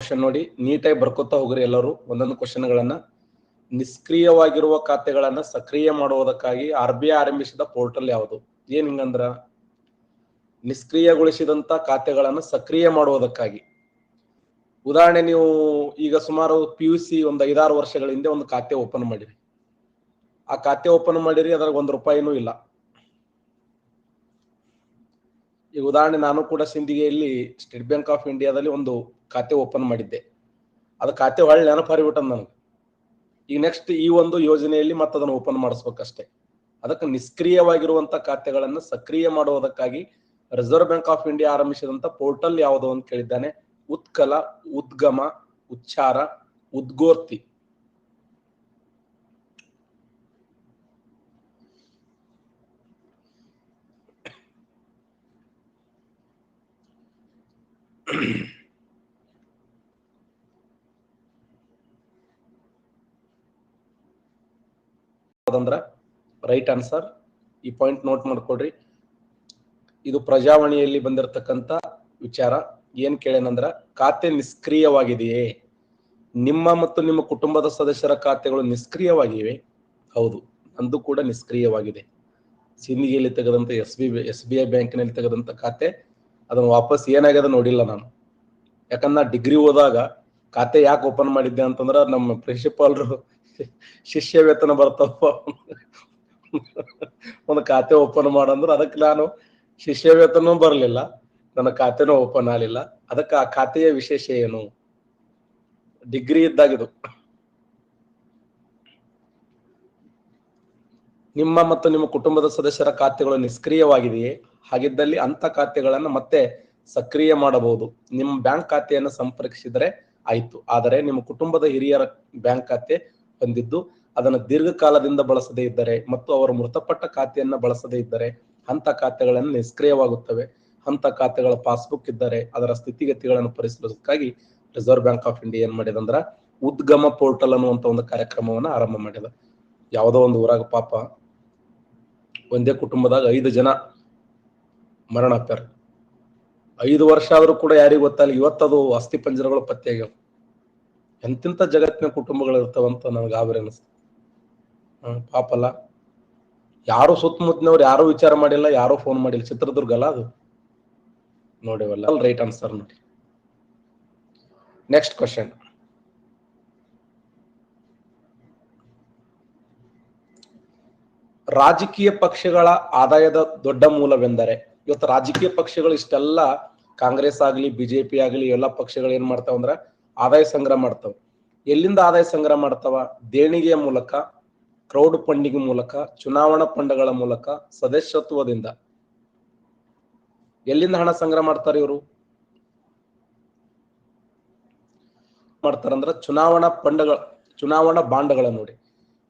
Question ನೋಡಿ, ನೀಟಾಗಿ ಬರ್ಕೋತಾ ಹೋಗ್ರಿ ಎಲ್ಲರೂ ಒಂದೊಂದು ಕ್ವಶನ್ಗಳನ್ನ. ನಿಷ್ಕ್ರಿಯವಾಗಿರುವ ಖಾತೆಗಳನ್ನ ಸಕ್ರಿಯ ಮಾಡುವುದಕ್ಕಾಗಿ RBI ಆರಂಭಿಸಿದ ಪೋರ್ಟಲ್ ಯಾವುದು? ಏನ್ ಹಿಂಗಂದ್ರ, ನಿಷ್ಕ್ರಿಯಗೊಳಿಸಿದಂತ ಖಾತೆಗಳನ್ನ ಸಕ್ರಿಯ ಮಾಡುವುದಕ್ಕಾಗಿ. ಉದಾಹರಣೆ, ನೀವು ಈಗ ಸುಮಾರು PUC ಒಂದು 5-6 ವರ್ಷಗಳ ಹಿಂದೆ ಒಂದು ಖಾತೆ ಓಪನ್ ಮಾಡಿರಿ. ಆ ಖಾತೆ ಓಪನ್ ಮಾಡಿರಿ, ಅದ್ರಾಗ ₹1 ಇಲ್ಲ. ಈಗ ಉದಾಹರಣೆ, ನಾನು ಕೂಡ ಸಿಂಧಿಗೆಯಲ್ಲಿ ಸ್ಟೇಟ್ ಬ್ಯಾಂಕ್ ಆಫ್ ಇಂಡಿಯಾದಲ್ಲಿ ಒಂದು ಖಾತೆ ಓಪನ್ ಮಾಡಿದ್ದೆ. ಅದು ಖಾತೆ ಹೊಳ್ಳಿ ನೆನಪು ಹರಿಬಿಟ್ಟದ ನನಗೆ. ಈಗ ನೆಕ್ಸ್ಟ್ ಈ ಒಂದು ಯೋಜನೆಯಲ್ಲಿ ಮತ್ತೆ ಅದನ್ನು ಓಪನ್ ಮಾಡಿಸ್ಬೇಕಷ್ಟೇ. ಅದಕ್ಕೆ ನಿಷ್ಕ್ರಿಯವಾಗಿರುವಂತ ಖಾತೆಗಳನ್ನು ಸಕ್ರಿಯ ಮಾಡುವುದಕ್ಕಾಗಿ ರಿಸರ್ವ್ ಬ್ಯಾಂಕ್ ಆಫ್ ಇಂಡಿಯಾ ಆರಂಭಿಸಿದಂತ ಪೋರ್ಟಲ್ ಯಾವುದು ಅಂತ ಕೇಳಿದ್ದಾನೆ. ಉತ್ಕಲ, ಉದ್ಗಮ, ಉಚ್ಚಾರ, ಉದ್ಗೋರ್ತಿ. ಅದಂದ್ರ ರೈಟ್ ಆನ್ಸರ್. ಈ ಪಾಯಿಂಟ್ ನೋಟ್ ಮಾಡ್ಕೊಡ್ರಿ. ಇದು ಪ್ರಜಾವಾಣಿಯಲ್ಲಿ ಬಂದಿರತಕ್ಕಂತ ವಿಚಾರ. ಏನ್ ಕೇಳೇನಂದ್ರ, ಖಾತೆ ನಿಷ್ಕ್ರಿಯವಾಗಿದೆಯೇ? ನಿಮ್ಮ ಮತ್ತು ನಿಮ್ಮ ಕುಟುಂಬದ ಸದಸ್ಯರ ಖಾತೆಗಳು ನಿಷ್ಕ್ರಿಯವಾಗಿವೆ? ಹೌದು, ನಂದು ಕೂಡ ನಿಷ್ಕ್ರಿಯವಾಗಿದೆ. ಸಿಂಧಿಗೆಯಲ್ಲಿ ತೆಗೆದಂತ SBI ಬ್ಯಾಂಕಿನಲ್ಲಿ ತೆಗೆದಂತ ಖಾತೆ, ಅದನ್ನು ವಾಪಸ್ ಏನಾಗ್ಯದ ನೋಡಿಲ್ಲ ನಾನು. ಯಾಕಂದ್ರೆ ಡಿಗ್ರಿ ಓದಾಗ ಖಾತೆ ಯಾಕೆ ಓಪನ್ ಮಾಡಿದ್ದೆ ಅಂತಂದ್ರ, ನಮ್ಮ ಪ್ರಿನ್ಸಿಪಾಲ್ರು ಶಿಷ್ಯ ವೇತನ ಬರ್ತಾವ, ಒಂದು ಖಾತೆ ಓಪನ್ ಮಾಡಂದ್ರು. ಅದಕ್ಕೆ ನಾನು ಶಿಷ್ಯ ವೇತನೂ ಬರಲಿಲ್ಲ, ನನ್ನ ಖಾತೆನೂ ಓಪನ್ ಆಗಲಿಲ್ಲ. ಅದಕ್ಕೆ ಆ ಖಾತೆಯ ವಿಶೇಷ ಏನು? ಡಿಗ್ರಿ ಇದ್ದಾಗಿದು. ನಿಮ್ಮ ಮತ್ತು ನಿಮ್ಮ ಕುಟುಂಬದ ಸದಸ್ಯರ ಖಾತೆಗಳು ನಿಷ್ಕ್ರಿಯವಾಗಿದೆಯೇ? ಹಾಗಿದ್ದಲ್ಲಿ ಅಂತ ಖಾತೆಗಳನ್ನು ಮತ್ತೆ ಸಕ್ರಿಯ ಮಾಡಬಹುದು. ನಿಮ್ಮ ಬ್ಯಾಂಕ್ ಖಾತೆಯನ್ನು ಸಂಪರ್ಕಿಸಿದರೆ ಆಯ್ತು. ಆದರೆ ನಿಮ್ಮ ಕುಟುಂಬದ ಹಿರಿಯರ ಬ್ಯಾಂಕ್ ಖಾತೆ ಹೊಂದಿದ್ದು ಅದನ್ನು ದೀರ್ಘಕಾಲದಿಂದ ಬಳಸದೇ ಇದ್ದರೆ ಮತ್ತು ಅವರು ಮೃತಪಟ್ಟ ಖಾತೆಯನ್ನ ಬಳಸದೇ ಇದ್ದರೆ ಅಂತ ಖಾತೆಗಳನ್ನು ನಿಷ್ಕ್ರಿಯವಾಗುತ್ತವೆ. ಅಂತ ಖಾತೆಗಳ ಪಾಸ್ಬುಕ್ ಇದ್ದರೆ ಅದರ ಸ್ಥಿತಿಗತಿಗಳನ್ನು ಪರಿಶೀಲಿಸೋದಕ್ಕಾಗಿ ರಿಸರ್ವ್ ಬ್ಯಾಂಕ್ ಆಫ್ ಇಂಡಿಯಾ ಏನ್ ಮಾಡಿದೆ ಅಂದ್ರ ಉದ್ಗಮ ಪೋರ್ಟಲ್ ಅನ್ನುವಂತ ಒಂದು ಕಾರ್ಯಕ್ರಮವನ್ನ ಆರಂಭ ಮಾಡಿದ. ಯಾವುದೋ ಒಂದು ಊರಾಗ ಪಾಪ ಒಂದೇ ಕುಟುಂಬದಾಗ 5 ಜನ ಮರಣ ಆಗ್ತಾರೆ. 5 ವರ್ಷ ಆದ್ರೂ ಕೂಡ ಯಾರಿಗೂ ಗೊತ್ತಲ್ಲ. ಇವತ್ತದು ಅಸ್ಥಿ ಪಂಜರಗಳು ಪತ್ತೆ ಆಗ್ಯಾವ. ಎಂತಿಂತ ಜಗತ್ತಿನ ಕುಟುಂಬಗಳು ಇರ್ತಾವಂತ ನನಗೆ ಗಾಬರಿ ಅನಿಸ್ತು. ಪಾಪಲ್ಲ, ಯಾರು ಸುತ್ತಮುತ್ತನವ್ರು ಯಾರು ವಿಚಾರ ಮಾಡಿಲ್ಲ, ಯಾರು ಫೋನ್ ಮಾಡಿಲ್ಲ. ಚಿತ್ರದುರ್ಗ ಅಲ್ಲ ಅದು, ನೋಡಿವಲ್ಲ. ರೈಟ್ ಆನ್ಸರ್ ನೋಡಿ. Next question. ರಾಜಕೀಯ ಪಕ್ಷಗಳ ಆದಾಯದ ದೊಡ್ಡ ಮೂಲವೆಂದರೆ? ಇವತ್ತು ರಾಜಕೀಯ ಪಕ್ಷಗಳು ಇಷ್ಟೆಲ್ಲ, ಕಾಂಗ್ರೆಸ್ ಆಗ್ಲಿ ಬಿಜೆಪಿ ಆಗ್ಲಿ ಎಲ್ಲ ಪಕ್ಷಗಳು ಏನ್ ಮಾಡ್ತಾವ ಅಂದ್ರ ಆದಾಯ ಸಂಗ್ರಹ ಮಾಡ್ತಾವ. ಎಲ್ಲಿಂದ ಆದಾಯ ಸಂಗ್ರಹ ಮಾಡ್ತಾವ? ದೇಣಿಗೆಯ ಮೂಲಕ, ಕ್ರೌಡ್ ಫಂಡಿಂಗ್ ಮೂಲಕ, ಚುನಾವಣಾ ಫಂಡ್ಗಳ ಮೂಲಕ, ಸದಸ್ಯತ್ವದಿಂದ. ಎಲ್ಲಿಂದ ಹಣ ಸಂಗ್ರಹ ಮಾಡ್ತಾರೆ ಇವರು? ಮಾಡ್ತಾರಂದ್ರ ಚುನಾವಣಾ ಫಂಡ್ಗಳ, ಚುನಾವಣಾ ಬಾಂಡ್ಗಳ ನೋಡಿ.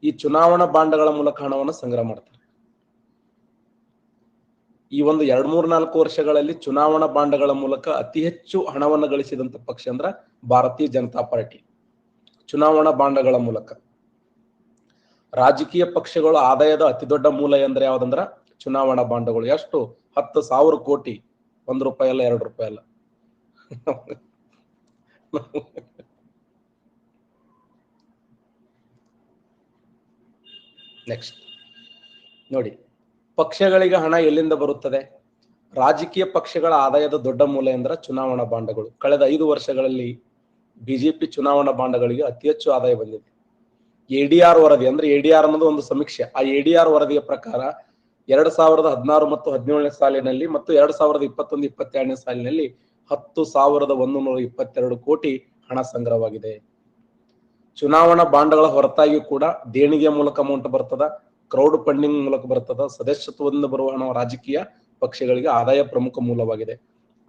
ಈ ಚುನಾವಣಾ ಬಾಂಡ್ಗಳ ಮೂಲಕ ಹಣವನ್ನು ಸಂಗ್ರಹ ಮಾಡ್ತಾರೆ. ಈ ಒಂದು 2-3-4 ವರ್ಷಗಳಲ್ಲಿ ಚುನಾವಣಾ ಬಾಂಡ್ಗಳ ಮೂಲಕ ಅತಿ ಹೆಚ್ಚು ಹಣವನ್ನು ಗಳಿಸಿದಂತ ಪಕ್ಷ ಅಂದ್ರ ಭಾರತೀಯ ಜನತಾ ಪಾರ್ಟಿ. ಚುನಾವಣಾ ಬಾಂಡ್ಗಳ ಮೂಲಕ ರಾಜಕೀಯ ಪಕ್ಷಗಳು ಆದಾಯದ ಅತಿ ದೊಡ್ಡ ಮೂಲ ಎಂದ್ರೆ ಯಾವ್ದಂದ್ರ ಚುನಾವಣಾ ಬಾಂಡ್ಗಳು. ಎಷ್ಟು? 10,000 ಕೋಟಿ. ₹1 ಅಲ್ಲ, ₹2 ಅಲ್ಲ. ನೆಕ್ಸ್ಟ್ ನೋಡಿ, ಪಕ್ಷಗಳಿಗೆ ಹಣ ಎಲ್ಲಿಂದ ಬರುತ್ತದೆ? ರಾಜಕೀಯ ಪಕ್ಷಗಳ ಆದಾಯದ ದೊಡ್ಡ ಮೂಲ ಎಂದ್ರೆ ಚುನಾವಣಾ ಬಾಂಡ್ಗಳು. ಕಳೆದ 5 ವರ್ಷಗಳಲ್ಲಿ ಬಿಜೆಪಿ ಚುನಾವಣಾ ಬಾಂಡ್ಗಳಿಗೆ ಅತಿ ಹೆಚ್ಚು ಆದಾಯ ಬಂದಿದೆ. ADR ವರದಿ ಅಂದ್ರೆ ADR ಅನ್ನೋದು ಒಂದು ಸಮೀಕ್ಷೆ. ಆ ADR ವರದಿಯ ಪ್ರಕಾರ 2016 ಮತ್ತು 17ನೇ ಸಾಲಿನಲ್ಲಿ ಮತ್ತು 2021-22ನೇ ಸಾಲಿನಲ್ಲಿ 10,122 ಕೋಟಿ ಹಣ ಸಂಗ್ರಹವಾಗಿದೆ. ಚುನಾವಣಾ ಬಾಂಡ್ಗಳ ಹೊರತಾಗಿಯೂ ಕೂಡ ದೇಣಿಗೆಯ ಮೂಲಕ ಅಮೌಂಟ್ ಬರ್ತದ, ಕ್ರೌಡ್ ಫಂಡಿಂಗ್ ಮೂಲಕ ಬರ್ತದ, ಸದಸ್ಯತ್ವದಿಂದ ಬರುವ ಹಣ ರಾಜಕೀಯ ಪಕ್ಷಗಳಿಗೆ ಆದಾಯ ಪ್ರಮುಖ ಮೂಲವಾಗಿದೆ.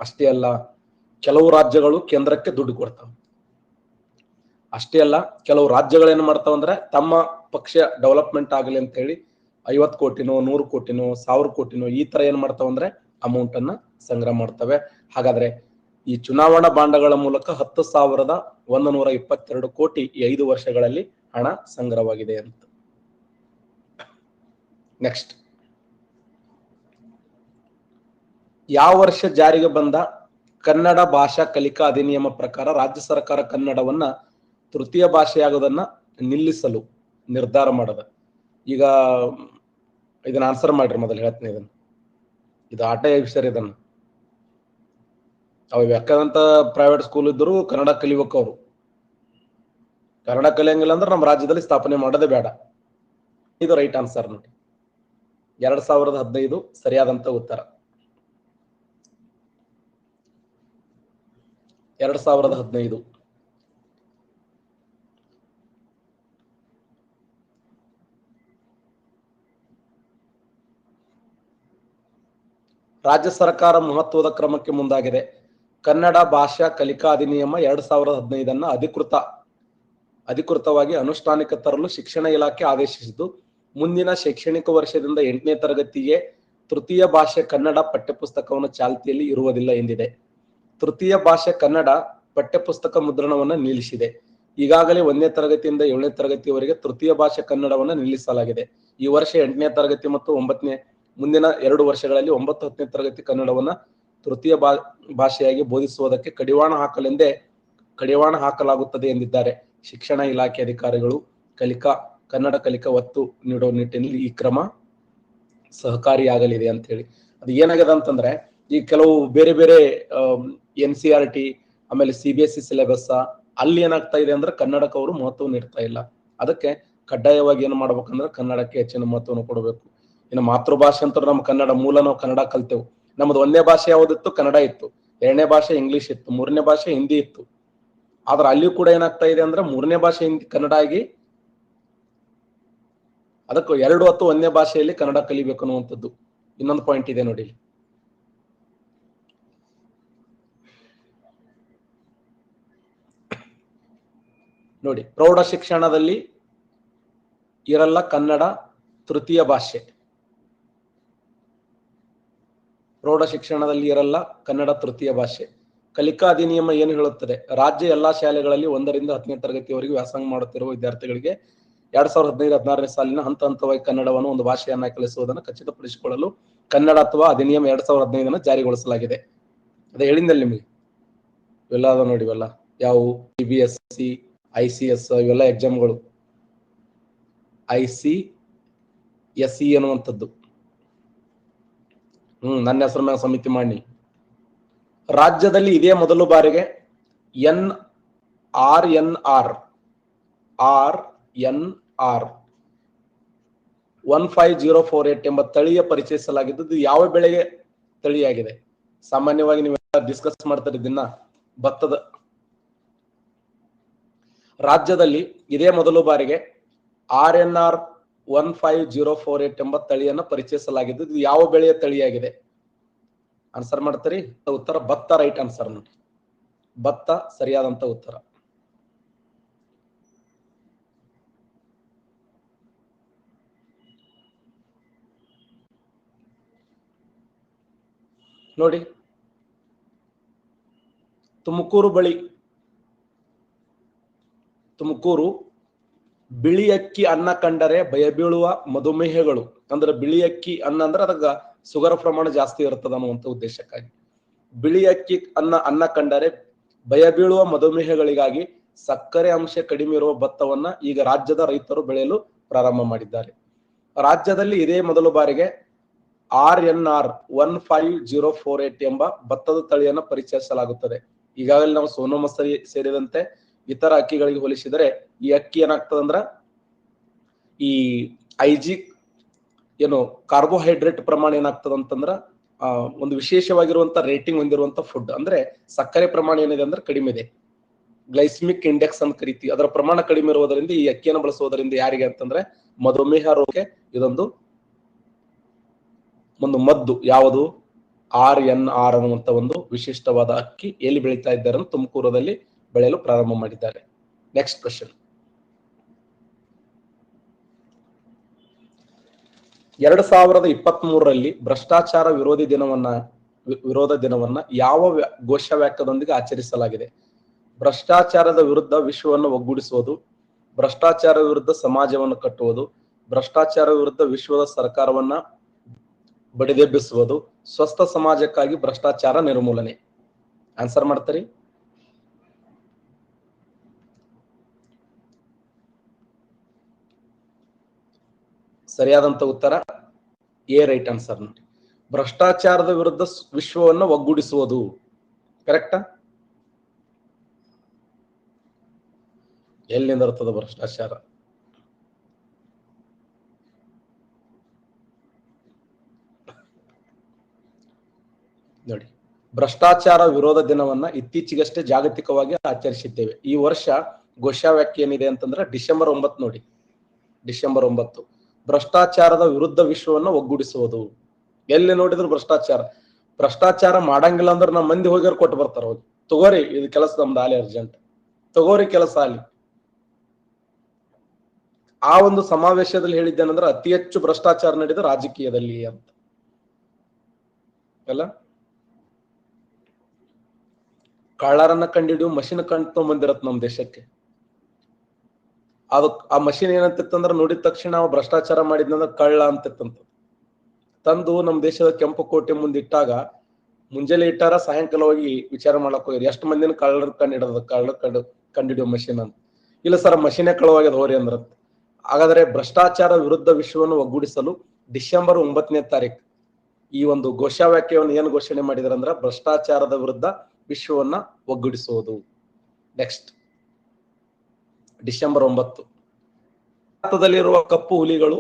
ಅಷ್ಟೇ ಅಲ್ಲ, ಕೆಲವು ರಾಜ್ಯಗಳು ಕೇಂದ್ರಕ್ಕೆ ದುಡ್ಡು ಕೊಡ್ತಾವೆ. ಅಷ್ಟೇ ಅಲ್ಲ, ಕೆಲವು ರಾಜ್ಯಗಳು ಏನ್ ಮಾಡ್ತಾವಂದ್ರೆ ತಮ್ಮ ಪಕ್ಷ ಡೆವಲಪ್ಮೆಂಟ್ ಆಗಲಿ ಅಂತ ಹೇಳಿ 50 ಕೋಟಿನೋ 100 ಕೋಟಿನೋ 1000 ಕೋಟಿನೋ ಈ ತರ ಏನ್ ಮಾಡ್ತಾವಂದ್ರೆ ಅಮೌಂಟ್ ಅನ್ನ ಸಂಗ್ರಹ ಮಾಡ್ತವೆ. ಹಾಗಾದ್ರೆ ಈ ಚುನಾವಣಾ ಬಾಂಡ್ಗಳ ಮೂಲಕ 10,122 ಕೋಟಿ ಈ 5 ವರ್ಷಗಳಲ್ಲಿ ಹಣ ಸಂಗ್ರಹವಾಗಿದೆ ಅಂತ. ನೆಕ್ಸ್ಟ್, ಯಾವ ವರ್ಷ ಜಾರಿಗೆ ಬಂದ ಕನ್ನಡ ಭಾಷಾ ಕಲಿಕಾ ಅಧಿನಿಯಮ ಪ್ರಕಾರ ರಾಜ್ಯ ಸರ್ಕಾರ ಕನ್ನಡವನ್ನ ತೃತೀಯ ಭಾಷೆಯಾಗೋದನ್ನ ನಿಲ್ಲಿಸಲು ನಿರ್ಧಾರ ಮಾಡದ. ಈಗ ಇದನ್ನ ಆನ್ಸರ್ ಮಾಡ್ರಿ, ಮೊದಲು ಹೇಳ್ತೀನಿ ಇದನ್ನ. ಇದು ಆಟ ವಿಷಯ. ಇದನ್ನ ಅವ್ ಯಾಕಂತ ಪ್ರೈವೇಟ್ ಸ್ಕೂಲ್ ಇದ್ರು ಕನ್ನಡ ಕಲಿಬೇಕು. ಅವರು ಕನ್ನಡ ಕಲಿಯಂಗಿಲ್ಲ ಅಂದ್ರೆ ನಮ್ಮ ರಾಜ್ಯದಲ್ಲಿ ಸ್ಥಾಪನೆ ಮಾಡೋದೇ ಬೇಡ. ಇದು ರೈಟ್ ಆನ್ಸರ್ ನೋಡಿ. 2015 ಸರಿಯಾದಂತ ಉತ್ತರ. 2015 ರಾಜ್ಯ ಸರ್ಕಾರ ಮಹತ್ವದ ಕ್ರಮಕ್ಕೆ ಮುಂದಾಗಿದೆ. ಕನ್ನಡ ಭಾಷಾ ಕಲಿಕಾ ಅಧಿನಿಯಮ 2015 ಅಧಿಕೃತವಾಗಿ ಅನುಷ್ಠಾನಕ್ಕೆ ತರಲು ಶಿಕ್ಷಣ ಇಲಾಖೆ ಆದೇಶಿಸಿದ್ದು, ಮುಂದಿನ ಶೈಕ್ಷಣಿಕ ವರ್ಷದಿಂದ 8ನೇ ತರಗತಿಗೆ ತೃತೀಯ ಭಾಷೆ ಕನ್ನಡ ಪಠ್ಯಪುಸ್ತಕವನ್ನು ಚಾಲ್ತಿಯಲ್ಲಿ ಇರುವುದಿಲ್ಲ ಎಂದಿದೆ. ತೃತೀಯ ಭಾಷೆ ಕನ್ನಡ ಪಠ್ಯಪುಸ್ತಕ ಮುದ್ರಣವನ್ನು ನಿಲ್ಲಿಸಿದೆ. ಈಗಾಗಲೇ 1ನೇ ತರಗತಿಯಿಂದ 7ನೇ ತರಗತಿಯವರೆಗೆ ತೃತೀಯ ಭಾಷೆ ಕನ್ನಡವನ್ನು ನಿಲ್ಲಿಸಲಾಗಿದೆ. ಈ ವರ್ಷ 8ನೇ ತರಗತಿ ಮತ್ತು ಮುಂದಿನ 2 ವರ್ಷಗಳಲ್ಲಿ 9, 10ನೇ ತರಗತಿ ಕನ್ನಡವನ್ನ ತೃತೀಯ ಭಾಷೆಯಾಗಿ ಬೋಧಿಸುವುದಕ್ಕೆ ಕಡಿವಾಣ ಹಾಕಲಾಗುತ್ತದೆ ಎಂದಿದ್ದಾರೆ ಶಿಕ್ಷಣ ಇಲಾಖೆ ಅಧಿಕಾರಿಗಳು. ಕನ್ನಡ ಕಲಿಕಾ ಒತ್ತು ನೀಡುವ ನಿಟ್ಟಿನಲ್ಲಿ ಈ ಕ್ರಮ ಸಹಕಾರಿಯಾಗಲಿದೆ ಅಂತ ಹೇಳಿ. ಅದು ಏನಾಗಿದೆ ಅಂತಂದ್ರೆ, ಈ ಕೆಲವು ಬೇರೆ ಬೇರೆ NCERT ಆಮೇಲೆ CBSE ಸಿಲೆಬಸ್ ಅಲ್ಲಿ ಏನಾಗ್ತಾ ಇದೆ ಅಂದ್ರೆ ಕನ್ನಡಕ್ಕೆ ಅವರು ಮಹತ್ವ ನೀಡ್ತಾ ಇಲ್ಲ. ಅದಕ್ಕೆ ಕಡ್ಡಾಯವಾಗಿ ಏನು ಮಾಡ್ಬೇಕಂದ್ರೆ ಕನ್ನಡಕ್ಕೆ ಹೆಚ್ಚಿನ ಮಹತ್ವವನ್ನು ಕೊಡಬೇಕು. ಇನ್ನು ಮಾತೃಭಾಷೆ ಅಂತ ನಮ್ಮ ಕನ್ನಡ ಮೂಲ, ನಾವು ಕನ್ನಡ ಕಲ್ತೇವು. ನಮ್ದು 1ನೇ ಭಾಷೆ ಯಾವ್ದಿತ್ತು? ಕನ್ನಡ ಇತ್ತು. 2ನೇ ಭಾಷೆ ಇಂಗ್ಲಿಷ್ ಇತ್ತು. 3ನೇ ಭಾಷೆ ಹಿಂದಿ ಇತ್ತು. ಆದ್ರೆ ಅಲ್ಲಿ ಕೂಡ ಏನಾಗ್ತಾ ಇದೆ ಅಂದ್ರೆ 3ನೇ ಭಾಷೆ ಕನ್ನಡ ಆಗಿ ಅದಕ್ಕೆ 2 ಅಥವಾ 1ನೇ ಭಾಷೆಯಲ್ಲಿ ಕನ್ನಡ ಕಲಿಬೇಕು ಅನ್ನುವಂಥದ್ದು ಇನ್ನೊಂದು ಪಾಯಿಂಟ್ ಇದೆ ನೋಡಿ. ಪ್ರೌಢ ಶಿಕ್ಷಣದಲ್ಲಿ ಇರಲ್ಲ ಕನ್ನಡ ತೃತೀಯ ಭಾಷೆ. ಪ್ರೌಢ ಶಿಕ್ಷಣದಲ್ಲಿ ಇರಲ್ಲ ಕನ್ನಡ ತೃತೀಯ ಭಾಷೆ. ಕಲಿಕಾ ಅಧಿನಿಯಮ ಏನು ಹೇಳುತ್ತದೆ? ರಾಜ್ಯ ಎಲ್ಲಾ ಶಾಲೆಗಳಲ್ಲಿ 1ರಿಂದ 10ನೇ ತರಗತಿಯವರೆಗೆ ವ್ಯಾಸಂಗ ಮಾಡುತ್ತಿರುವ ವಿದ್ಯಾರ್ಥಿಗಳಿಗೆ 2015-16ನೇ ಸಾಲಿನ ಹಂತವಾಗಿ ಕನ್ನಡವನ್ನು ಒಂದು ಭಾಷೆಯನ್ನ ಕಲಿಸುವುದನ್ನು ಖಚಿತಪಡಿಸಿಕೊಳ್ಳಲು ಕನ್ನಡ ಅಥವಾ ಅಧಿನಿಯಮ 2015 ಜಾರಿಗೊಳಿಸಲಾಗಿದೆ. ಅದೇ ಹೇಳಿದ್ದಲ್ಲಿ ನಿಮಗೆ ಇವೆಲ್ಲ ಅದ ನೋಡಿ. ಇವೆಲ್ಲ ಯಾವ CBSE, ICS ಇವೆಲ್ಲ ಎಕ್ಸಾಮ್ಗಳು. ICSE ಅನ್ನುವಂಥದ್ದು ನನ್ನ ಹೆಸರು ಮೇಲೆ ಸಮಿತಿ ಮಾಡಿ. ರಾಜ್ಯದಲ್ಲಿ ಇದೇ ಮೊದಲು ಬಾರಿಗೆ RNR 15048 ಎಂಬ ತಳಿಯ ಪರಿಚಯಿಸಲಾಗಿದ್ದು, ಇದು ಯಾವ ಬೆಳೆಗೆ ತಳಿಯಾಗಿದೆ? ಸಾಮಾನ್ಯವಾಗಿ ನೀವೆಲ್ಲ ಡಿಸ್ಕಸ್ ಮಾಡ್ತಾರೆ ದಿನ ಭತ್ತದ. ರಾಜ್ಯದಲ್ಲಿ ಇದೇ ಮೊದಲು ಬಾರಿಗೆ RNR 15048 ಎಂಬ ತಳಿಯನ್ನು ಪರಿಚಯಿಸಲಾಗಿದ್ದು, ಇದು ಯಾವ ಬೆಳೆಯ ತಳಿಯಾಗಿದೆ? ಆನ್ಸರ್ ಮಾಡ್ತೀರಿ? ಉತ್ತರ ಭತ್ತ. ರೈಟ್ ಆನ್ಸರ್ ನೋಡಿ. ಭತ್ತ ಸರಿಯಾದಂತ ಉತ್ತರ. ನೋಡಿ, ತುಮಕೂರು ಬಿಳಿ ಅಕ್ಕಿ ಅನ್ನ ಕಂಡರೆ ಭಯಬೀಳುವ ಮಧುಮೇಹಗಳು. ಅಂದ್ರೆ ಬಿಳಿ ಅಕ್ಕಿ ಅನ್ನ ಅಂದ್ರೆ ಅದಕ್ಕೆ ಶುಗರ್ ಪ್ರಮಾಣ ಜಾಸ್ತಿ ಇರ್ತದ ಅನ್ನುವಂಥ ಉದ್ದೇಶಕ್ಕಾಗಿ ಬಿಳಿ ಅಕ್ಕಿ ಅನ್ನ ಕಂಡರೆ ಭಯಬೀಳುವ ಮಧುಮೇಹಗಳಿಗಾಗಿ ಸಕ್ಕರೆ ಅಂಶ ಕಡಿಮೆ ಇರುವ ಭತ್ತವನ್ನ ಈಗ ರಾಜ್ಯದ ರೈತರು ಬೆಳೆಯಲು ಪ್ರಾರಂಭ ಮಾಡಿದ್ದಾರೆ. ರಾಜ್ಯದಲ್ಲಿ ಇದೇ ಮೊದಲು ಬಾರಿಗೆ RNR 15048 ಎಂಬ ಭತ್ತದ ತಳಿಯನ್ನು ಪರಿಚಯಿಸಲಾಗುತ್ತದೆ. ಈಗಾಗಲೇ ನಾವು ಸೋನಾ ಮಸೂರಿ ಸೇರಿದಂತೆ ಇತರ ಅಕ್ಕಿಗಳಿಗೆ ಹೋಲಿಸಿದರೆ ಈ ಅಕ್ಕಿ ಏನಾಗ್ತದಂದ್ರ ಈ ಕಾರ್ಬೋಹೈಡ್ರೇಟ್ ಪ್ರಮಾಣ ಏನಾಗ್ತದಂತಂದ್ರ ಒಂದು ವಿಶೇಷವಾಗಿರುವಂತ ರೇಟಿಂಗ್ ಹೊಂದಿರುವಂತ ಫುಡ್. ಅಂದ್ರೆ ಸಕ್ಕರೆ ಪ್ರಮಾಣ ಏನಿದೆ ಅಂದ್ರೆ ಕಡಿಮೆ ಇದೆ. ಗ್ಲೈಸಮಿಕ್ ಇಂಡೆಕ್ಸ್ ಅಂತ ಕರಿತೀವಿ. ಅದರ ಪ್ರಮಾಣ ಕಡಿಮೆ ಇರುವುದರಿಂದ ಈ ಅಕ್ಕಿಯನ್ನು ಬಳಸುವುದರಿಂದ ಯಾರಿಗೆ ಅಂತಂದ್ರೆ ಮಧುಮೇಹ ರೋಗಕ್ಕೆ ಇದೊಂದು ಮದ್ದು. ಯಾವುದು? RNR ಅನ್ನುವಂತ ಒಂದು ವಿಶಿಷ್ಟವಾದ ಅಕ್ಕಿ ಎಲ್ಲಿ ಬೆಳೀತಾ ಇದ್ದಾರೆ? ತುಮಕೂರದಲ್ಲಿ ಬೆಳೆಯಲು ಪ್ರಾರಂಭ ಮಾಡಿದ್ದಾರೆ. Next question. 2023ರಲ್ಲಿ ಭ್ರಷ್ಟಾಚಾರ ವಿರೋಧ ದಿನವನ್ನ ಯಾವ ಘೋಷವಾಕ್ಯದೊಂದಿಗೆ ಆಚರಿಸಲಾಗಿದೆ? ಭ್ರಷ್ಟಾಚಾರದ ವಿರುದ್ಧ ವಿಶ್ವವನ್ನು ಒಗ್ಗೂಡಿಸುವುದು, ಭ್ರಷ್ಟಾಚಾರ ವಿರುದ್ಧ ಸಮಾಜವನ್ನು ಕಟ್ಟುವುದು, ಭ್ರಷ್ಟಾಚಾರ ವಿರುದ್ಧ ವಿಶ್ವದ ಸರ್ಕಾರವನ್ನ ಬಡಿದೆಬ್ಬಿಸುವುದು, ಸ್ವಸ್ಥ ಸಮಾಜಕ್ಕಾಗಿ ಭ್ರಷ್ಟಾಚಾರ ನಿರ್ಮೂಲನೆ. ಆನ್ಸರ್ ಮಾಡ್ತೀರಿ? ಸರಿಯಾದಂತ ಉತ್ತರ ಎ ರೈಟ್ ಆನ್ಸರ್ ನೋಡಿ. ಭ್ರಷ್ಟಾಚಾರದ ವಿರುದ್ಧ ವಿಶ್ವವನ್ನು ಒಗ್ಗೂಡಿಸುವುದು ಕರೆಕ್ಟಾ? ಎಲ್ಲಿಂದ ಇರ್ತದ ಭ್ರಷ್ಟಾಚಾರ? ನೋಡಿ, ಭ್ರಷ್ಟಾಚಾರ ವಿರೋಧ ದಿನವನ್ನ ಇತ್ತೀಚೆಗಷ್ಟೇ ಜಾಗತಿಕವಾಗಿ ಆಚರಿಸಿದ್ದೇವೆ. ಈ ವರ್ಷ ಘೋಷವಾಕ್ಯ ಏನಿದೆ ಅಂತಂದ್ರೆ ಡಿಸೆಂಬರ್ 9 ನೋಡಿ, ಡಿಸೆಂಬರ್ 9 ಭ್ರಷ್ಟಾಚಾರದ ವಿರುದ್ಧ ವಿಶ್ವವನ್ನು ಒಗ್ಗೂಡಿಸುವುದು. ಎಲ್ಲಿ ನೋಡಿದ್ರು ಭ್ರಷ್ಟಾಚಾರ. ಭ್ರಷ್ಟಾಚಾರ ಮಾಡಂಗಿಲ್ಲ ಅಂದ್ರೆ ನಮ್ಮ ಮಂದಿ ಹೋಗ್ಯಾರ ಕೊಟ್ಟು ಬರ್ತಾರ, ಹೋಗಿ ತಗೋರಿ ಇದು ಕೆಲಸ ನಮ್ದು ಆಲಿ ಅರ್ಜೆಂಟ್, ತಗೋರಿ ಕೆಲಸ ಆಲಿ. ಆ ಒಂದು ಸಮಾವೇಶದಲ್ಲಿ ಹೇಳಿದ್ದೇನೆಂದ್ರೆ ಅತಿ ಹೆಚ್ಚು ಭ್ರಷ್ಟಾಚಾರ ನಡೆದ ರಾಜಕೀಯದಲ್ಲಿ ಅಂತ ಅಲ್ಲ. ಕಳ್ಳರನ್ನ ಕಂಡಿಡಿಯೋ ಮಷಿನ್ ಬಂದಿರತ್ ನಮ್ ದೇಶಕ್ಕೆ. ಅದು ಆ ಮಷಿನ್ ಏನಂತಿತ್ತಂದ್ರ ನೋಡಿದ ತಕ್ಷಣ ಅವ ಭ್ರಷ್ಟಾಚಾರ ಮಾಡಿದ್ನಂದ್ರ ಕಳ್ಳ ಅಂತಿತ್ತಂತ. ತಂದು ನಮ್ ದೇಶದ ಕೆಂಪು ಕೋಟೆ ಮುಂದಿಟ್ಟಾಗ ಮುಂಜಾನೆ ಇಟ್ಟಾರ, ಸಾಯಂಕಾಲ ಹೋಗಿ ವಿಚಾರ ಮಾಡಕ್ ಹೋಗಿರಿ ಎಷ್ಟು ಮಂದಿನ ಕಳ್ಳರ್ ಕಂಡಿಡಿಯೋ ಮಷಿನ್ ಅಂತ. ಇಲ್ಲ ಸರ್ ಮಷಿನೇ ಕಳ್ಳವಾಗ್ಯದ ಹೋರಿ ಅಂದ್ರ. ಹಾಗಾದ್ರೆ ಭ್ರಷ್ಟಾಚಾರ ವಿರುದ್ಧ ವಿಶ್ವವನ್ನು ಒಗ್ಗೂಡಿಸಲು ಡಿಸೆಂಬರ್ 9ನೇ ತಾರೀಕು ಈ ಒಂದು ಘೋಷವಾಕ್ಯವನ್ನು ಏನು ಘೋಷಣೆ ಮಾಡಿದಾರೆ ಅಂದ್ರ ಭ್ರಷ್ಟಾಚಾರದ ವಿರುದ್ಧ ವಿಶ್ವವನ್ನ ಒಗ್ಗೂಡಿಸುವುದು. ನೆಕ್ಸ್ಟ್ ಡಿಸೆಂಬರ್ 9 ಭಾರತದಲ್ಲಿರುವ ಕಪ್ಪು ಹುಲಿಗಳು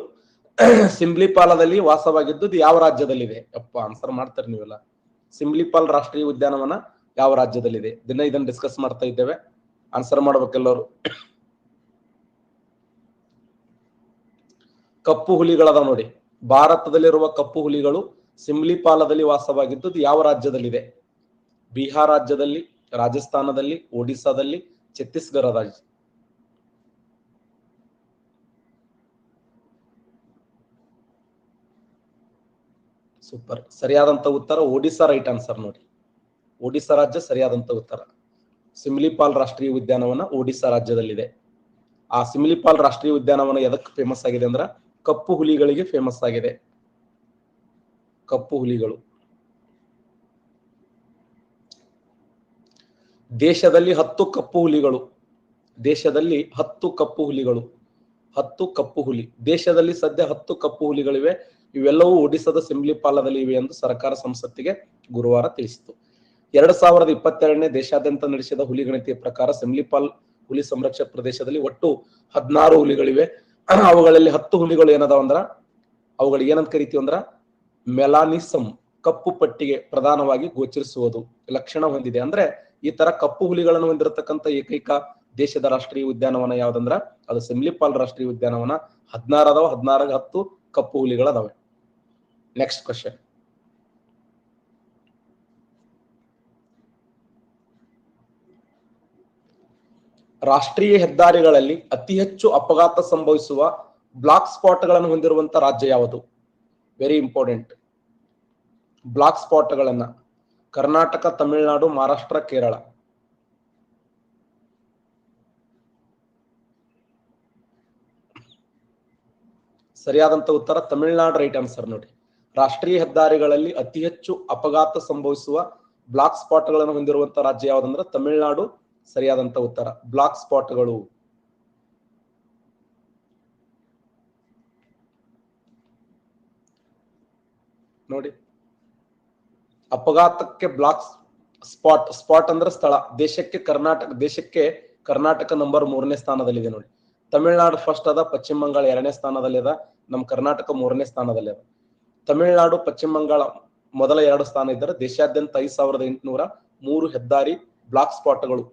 ಸಿಂಬ್ಲಿಪಾಲದಲ್ಲಿ ವಾಸವಾಗಿದ್ದು ಯಾವ ರಾಜ್ಯದಲ್ಲಿದೆ? ಯಪ್ಪ ಆನ್ಸರ್ ಮಾಡ್ತಾರೆ ನೀವೆಲ್ಲ. ಸಿಂಬ್ಲಿಪಾಲ್ ರಾಷ್ಟ್ರೀಯ ಉದ್ಯಾನವನ ಯಾವ ರಾಜ್ಯದಲ್ಲಿದೆ? ದಿನ ಇದನ್ನ ಡಿಸ್ಕಸ್ ಮಾಡ್ತಾ ಇದ್ದೇವೆ, ಆನ್ಸರ್ ಮಾಡ್ಬೇಕೆಲ್ಲರೂ. ಕಪ್ಪು ಹುಲಿಗಳದ ನೋಡಿ, ಭಾರತದಲ್ಲಿರುವ ಕಪ್ಪು ಹುಲಿಗಳು ಸಿಂಬ್ಲಿಪಾಲದಲ್ಲಿ ವಾಸವಾಗಿದ್ದು ಯಾವ ರಾಜ್ಯದಲ್ಲಿದೆ? ಬಿಹಾರ ರಾಜ್ಯದಲ್ಲಿ, ರಾಜಸ್ಥಾನದಲ್ಲಿ, ಒಡಿಸ್ಸಾದಲ್ಲಿ, ಛತ್ತೀಸ್ಗಢ ರಾಜ್ಯ. ಸೂಪರ್, ಸರಿಯಾದಂತ ಉತ್ತರ ಒಡಿಸ್ಸಾ ರೈಟ್ ಆನ್ಸರ್ ನೋಡಿ. ಒಡಿಸ್ಸಾ ರಾಜ್ಯ ಸರಿಯಾದಂತ ಉತ್ತರ. ಸಿಮ್ಲಿಪಾಲ್ ರಾಷ್ಟ್ರೀಯ ಉದ್ಯಾನವನ ಒಡಿಸ್ಸಾ ರಾಜ್ಯದಲ್ಲಿದೆ. ಆ ಸಿಮ್ಲಿಪಾಲ್ ರಾಷ್ಟ್ರೀಯ ಉದ್ಯಾನವನ ಎದಕ್ಕೆ ಫೇಮಸ್ ಆಗಿದೆ ಅಂದ್ರ ಕಪ್ಪು ಹುಲಿಗಳಿಗೆ ಫೇಮಸ್ ಆಗಿದೆ. ಕಪ್ಪು ಹುಲಿಗಳು. ದೇಶದಲ್ಲಿ 10 ಕಪ್ಪು ಹುಲಿಗಳು, ದೇಶದಲ್ಲಿ 10 ಕಪ್ಪು ಹುಲಿಗಳು, 10 ಕಪ್ಪು ಹುಲಿ ದೇಶದಲ್ಲಿ ಸದ್ಯ 10 ಕಪ್ಪು ಹುಲಿಗಳಿವೆ. ಇವೆಲ್ಲವೂ ಒಡಿಸ್ಸಾದ ಸಿಂಬ್ಲಿಪಾಲದಲ್ಲಿ ಇವೆ ಎಂದು ಸರ್ಕಾರ ಸಂಸತ್ತಿಗೆ ಗುರುವಾರ ತಿಳಿಸಿತು. 2022ನೇ ದೇಶಾದ್ಯಂತ ನಡೆಸಿದ ಹುಲಿ ಗಣತಿಯ ಪ್ರಕಾರ ಸಿಂಬ್ಲಿಪಾಲ್ ಹುಲಿ ಸಂರಕ್ಷಕ ಪ್ರದೇಶದಲ್ಲಿ ಒಟ್ಟು 16 ಹುಲಿಗಳಿವೆ. ಅವುಗಳಲ್ಲಿ 10 ಹುಲಿಗಳು ಏನದಾವ ಅಂದ್ರ ಅವುಗಳಿಗೆ ಏನಂತ ಕರಿತೀವಿ ಅಂದ್ರ ಮೆಲಾನಿಸಮ್ ಕಪ್ಪು ಪಟ್ಟಿಗೆ ಪ್ರಧಾನವಾಗಿ ಗೋಚರಿಸುವುದು ಲಕ್ಷಣ ಹೊಂದಿದೆ. ಅಂದ್ರೆ ಈ ತರ ಕಪ್ಪು ಹುಲಿಗಳನ್ನು ಹೊಂದಿರತಕ್ಕಂಥ ಏಕೈಕ ದೇಶದ ರಾಷ್ಟ್ರೀಯ ಉದ್ಯಾನವನ ಯಾವ್ದಂದ್ರ ಅದು ಸಿಮ್ಲಿಪಾಲ್ ರಾಷ್ಟ್ರೀಯ ಉದ್ಯಾನವನ. 16 ಅದಾವ, 16ಗೆ 10 ಕಪ್ಪು ಹುಲಿಗಳದಾವೆ. Next question. ರಾಷ್ಟ್ರೀಯ ಹೆದ್ದಾರಿಗಳಲ್ಲಿ ಅತಿ ಹೆಚ್ಚು ಅಪಘಾತ ಸಂಭವಿಸುವ ಬ್ಲಾಕ್ ಸ್ಪಾಟ್ಗಳನ್ನು ಹೊಂದಿರುವಂತ ರಾಜ್ಯ ಯಾವುದು? Very important. ಬ್ಲಾಕ್ ಸ್ಪಾಟ್ಗಳನ್ನ ಕರ್ನಾಟಕ, ತಮಿಳುನಾಡು, ಮಹಾರಾಷ್ಟ್ರ, ಕೇರಳ. ಸರಿಯಾದಂತ ಉತ್ತರ ತಮಿಳುನಾಡು ರೈಟ್ ಆನ್ಸರ್ ನೋಡಿ. ರಾಷ್ಟ್ರೀಯ ಹೆದ್ದಾರಿಗಳಲ್ಲಿ ಅತಿ ಹೆಚ್ಚು ಅಪಘಾತ ಸಂಭವಿಸುವ ಬ್ಲಾಕ್ ಸ್ಪಾಟ್ಗಳನ್ನು ಹೊಂದಿರುವಂತ ರಾಜ್ಯ ಯಾವ್ದಂದ್ರೆ ತಮಿಳುನಾಡು ಸರಿಯಾದಂತ ಉತ್ತರ. ಬ್ಲಾಕ್ ಸ್ಪಾಟ್ಗಳು ನೋಡಿ, ಅಪಘಾತಕ್ಕೆ ಬ್ಲಾಕ್ ಸ್ಪಾಟ್ ಅಂದ್ರೆ ಸ್ಥಳ. ದೇಶಕ್ಕೆ ಕರ್ನಾಟಕ ನಂಬರ್ 3ನೇ ಸ್ಥಾನದಲ್ಲಿದೆ ನೋಡಿ. ತಮಿಳುನಾಡು ಫಸ್ಟ್ ಅದ, ಪಶ್ಚಿಮ ಬಂಗಾಳ 2ನೇ ಸ್ಥಾನದಲ್ಲಿ ಅದ, ನಮ್ ಕರ್ನಾಟಕ 3ನೇ ಸ್ಥಾನದಲ್ಲಿ ಅದ. ತಮಿಳುನಾಡು, ಪಶ್ಚಿಮ ಬಂಗಾಳ ಮೊದಲ 2 ಸ್ಥಾನ ಇದ್ದರೆ ದೇಶಾದ್ಯಂತ 5803 ಹೆದ್ದಾರಿ ಬ್ಲಾಕ್ ಸ್ಪಾಟ್ಗಳು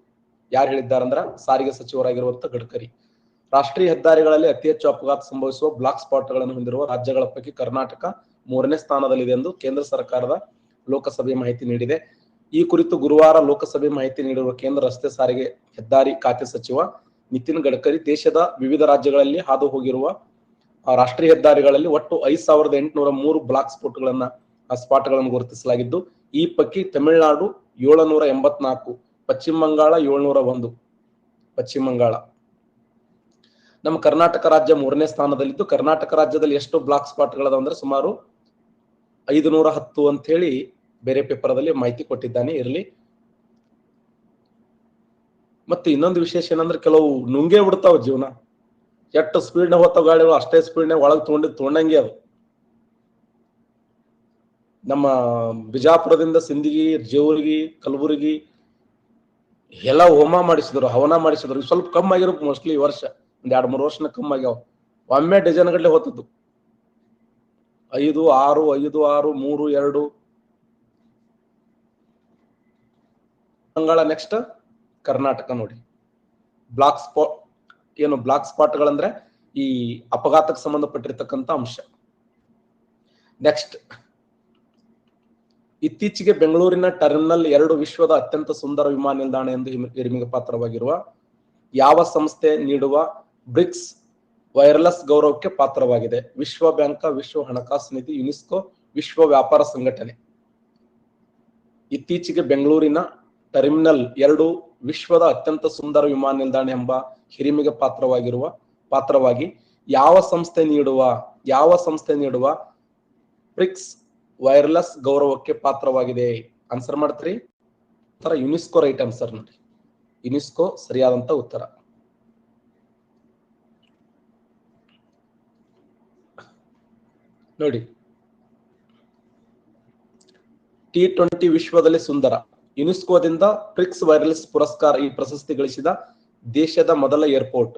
ಯಾರು ಹೇಳಿದ್ದಾರಂದ್ರ ಸಾರಿಗೆ ಸಚಿವರಾಗಿರುವಂತ ಗಡ್ಕರಿ. ರಾಷ್ಟ್ರೀಯ ಹೆದ್ದಾರಿಗಳಲ್ಲಿ ಅತಿ ಹೆಚ್ಚು ಅಪಘಾತ ಸಂಭವಿಸುವ ಬ್ಲಾಕ್ ಸ್ಪಾಟ್ಗಳನ್ನು ಹೊಂದಿರುವ ರಾಜ್ಯಗಳ ಪೈಕಿ ಕರ್ನಾಟಕ 3ನೇ ಸ್ಥಾನದಲ್ಲಿದೆ ಎಂದು ಕೇಂದ್ರ ಸರ್ಕಾರದ ಲೋಕಸಭೆ ಮಾಹಿತಿ ನೀಡಿದೆ. ಈ ಕುರಿತು ಗುರುವಾರ ಲೋಕಸಭೆ ಮಾಹಿತಿ ನೀಡಿರುವ ಕೇಂದ್ರ ರಸ್ತೆ ಸಾರಿಗೆ ಹೆದ್ದಾರಿ ಖಾತೆ ಸಚಿವ ನಿತಿನ್ ಗಡ್ಕರಿ ದೇಶದ ವಿವಿಧ ರಾಜ್ಯಗಳಲ್ಲಿ ಹಾದು ಹೋಗಿರುವ ರಾಷ್ಟ್ರೀಯ ಹೆದ್ದಾರಿಗಳಲ್ಲಿ ಒಟ್ಟು 5803 ಬ್ಲಾಕ್ ಸ್ಪಾಟ್ಗಳನ್ನು ಗುರುತಿಸಲಾಗಿದ್ದು, ಈ ಪೈಕಿ ತಮಿಳುನಾಡು 784, ಪಶ್ಚಿಮ ಬಂಗಾಳ 701. ಪಶ್ಚಿಮ ಬಂಗಾಳ. ನಮ್ಮ ಕರ್ನಾಟಕ ರಾಜ್ಯ 3ನೇ ಸ್ಥಾನದಲ್ಲಿದ್ದು, ಕರ್ನಾಟಕ ರಾಜ್ಯದಲ್ಲಿ ಎಷ್ಟು ಬ್ಲಾಕ್ ಸ್ಪಾಟ್ಗಳದ ಅಂದ್ರೆ ಸುಮಾರು 510 ಅಂತ ಹೇಳಿ ಬೇರೆ ಪೇಪರ್ದಲ್ಲಿ ಮಾಹಿತಿ ಕೊಟ್ಟಿದ್ದಾನೆ. ಇರಲಿ, ಮತ್ತೆ ಇನ್ನೊಂದು ವಿಶೇಷ ಏನಂದ್ರೆ ಕೆಲವು ನುಂಗೇ ಬಿಡ್ತಾವ ಜೀವನ. ಎಷ್ಟು ಸ್ಪೀಡ್ನಾಗ ಹೋಗ್ತಾವ ಗಾಡಿಗಳು ಅಷ್ಟೇ ಸ್ಪೀಡ್ನಾಗ ಒಳಗೆ ತೊಗೊಂಡಂಗೆ ಅದು. ನಮ್ಮ ಬಿಜಾಪುರದಿಂದ ಸಿಂದಗಿ, ಜೇವರ್ಗಿ, ಕಲಬುರಗಿ ಎಲ್ಲ ಹೋಮ ಮಾಡಿಸಿದ್ರು, ಹವನ ಮಾಡಿಸಿದ್ರು. ಸ್ವಲ್ಪ ಕಮ್ಮಿ ಆಗಿರೋ ಮೋಸ್ಟ್ಲಿ ಈ ವರ್ಷ ಒಂದ್ 2-3 ವರ್ಷನ ಕಮ್ಮಿ ಆಗ್ಯಾವ. ಒಮ್ಮೆ ಡಜನ್ ಗಡ್ಲೆ ಹೋತದ್ದು. 5, 6, 5, 6, 3, 2. ಬಂಗಾಳ ನೆಕ್ಸ್ಟ್ ಕರ್ನಾಟಕ ನೋಡಿ. ಬ್ಲಾಕ್ ಸ್ಪಾಟ್ಗಳಂದ್ರೆ ಈ ಅಪಘಾತಕ್ಕೆ ಸಂಬಂಧಪಟ್ಟಿರ್ತಕ್ಕಂಥ ಅಂಶ. ನೆಕ್ಸ್ಟ್, ಇತ್ತೀಚೆಗೆ ಬೆಂಗಳೂರಿನ ಟರ್ಮಿನಲ್ 2 ವಿಶ್ವದ ಅತ್ಯಂತ ಸುಂದರ ವಿಮಾನ ನಿಲ್ದಾಣ ಎಂದು ಹಿರಿಮೆಗೆ ಪಾತ್ರವಾಗಿರುವ ಯಾವ ಸಂಸ್ಥೆ ನೀಡುವ ಬ್ರಿಕ್ಸ್ ವೈರ್ಲೆಸ್ ಗೌರವಕ್ಕೆ ಪಾತ್ರವಾಗಿದೆ? ವಿಶ್ವ ಬ್ಯಾಂಕ್, ವಿಶ್ವ ಹಣಕಾಸು ನಿಧಿ, ಯುನೆಸ್ಕೋ, ವಿಶ್ವ ವ್ಯಾಪಾರ ಸಂಘಟನೆ. ಇತ್ತೀಚೆಗೆ ಬೆಂಗಳೂರಿನ ಟರ್ಮಿನಲ್ 2 ವಿಶ್ವದ ಅತ್ಯಂತ ಸುಂದರ ವಿಮಾನ ನಿಲ್ದಾಣ ಎಂಬ ಹಿರಿಮೆಗೆ ಪಾತ್ರವಾಗಿ ಯಾವ ಸಂಸ್ಥೆ ನೀಡುವ ಬ್ರಿಕ್ಸ್ ವೈರ್ಲೆಸ್ ಗೌರವಕ್ಕೆ ಪಾತ್ರವಾಗಿದೆ? ಆನ್ಸರ್ ಮಾಡ್ತೀರಿ? ಉತ್ತರ ಯುನೆಸ್ಕೋ. ರೈಟ್ ಆನ್ಸರ್ ನೋಡಿ, ಯುನೆಸ್ಕೋ ಸರಿಯಾದಂತ ಉತ್ತರ. ನೋಡಿ, T20 ವಿಶ್ವದಲ್ಲಿ ಸುಂದರ, ಯುನೆಸ್ಕೋದಿಂದ ಬ್ರಿಕ್ಸ್ ವೈರ್ಲೆಸ್ ಪುರಸ್ಕಾರ ಈ ಪ್ರಶಸ್ತಿ ಗಳಿಸಿದ ದೇಶದ ಮೊದಲ ಏರ್ಪೋರ್ಟ್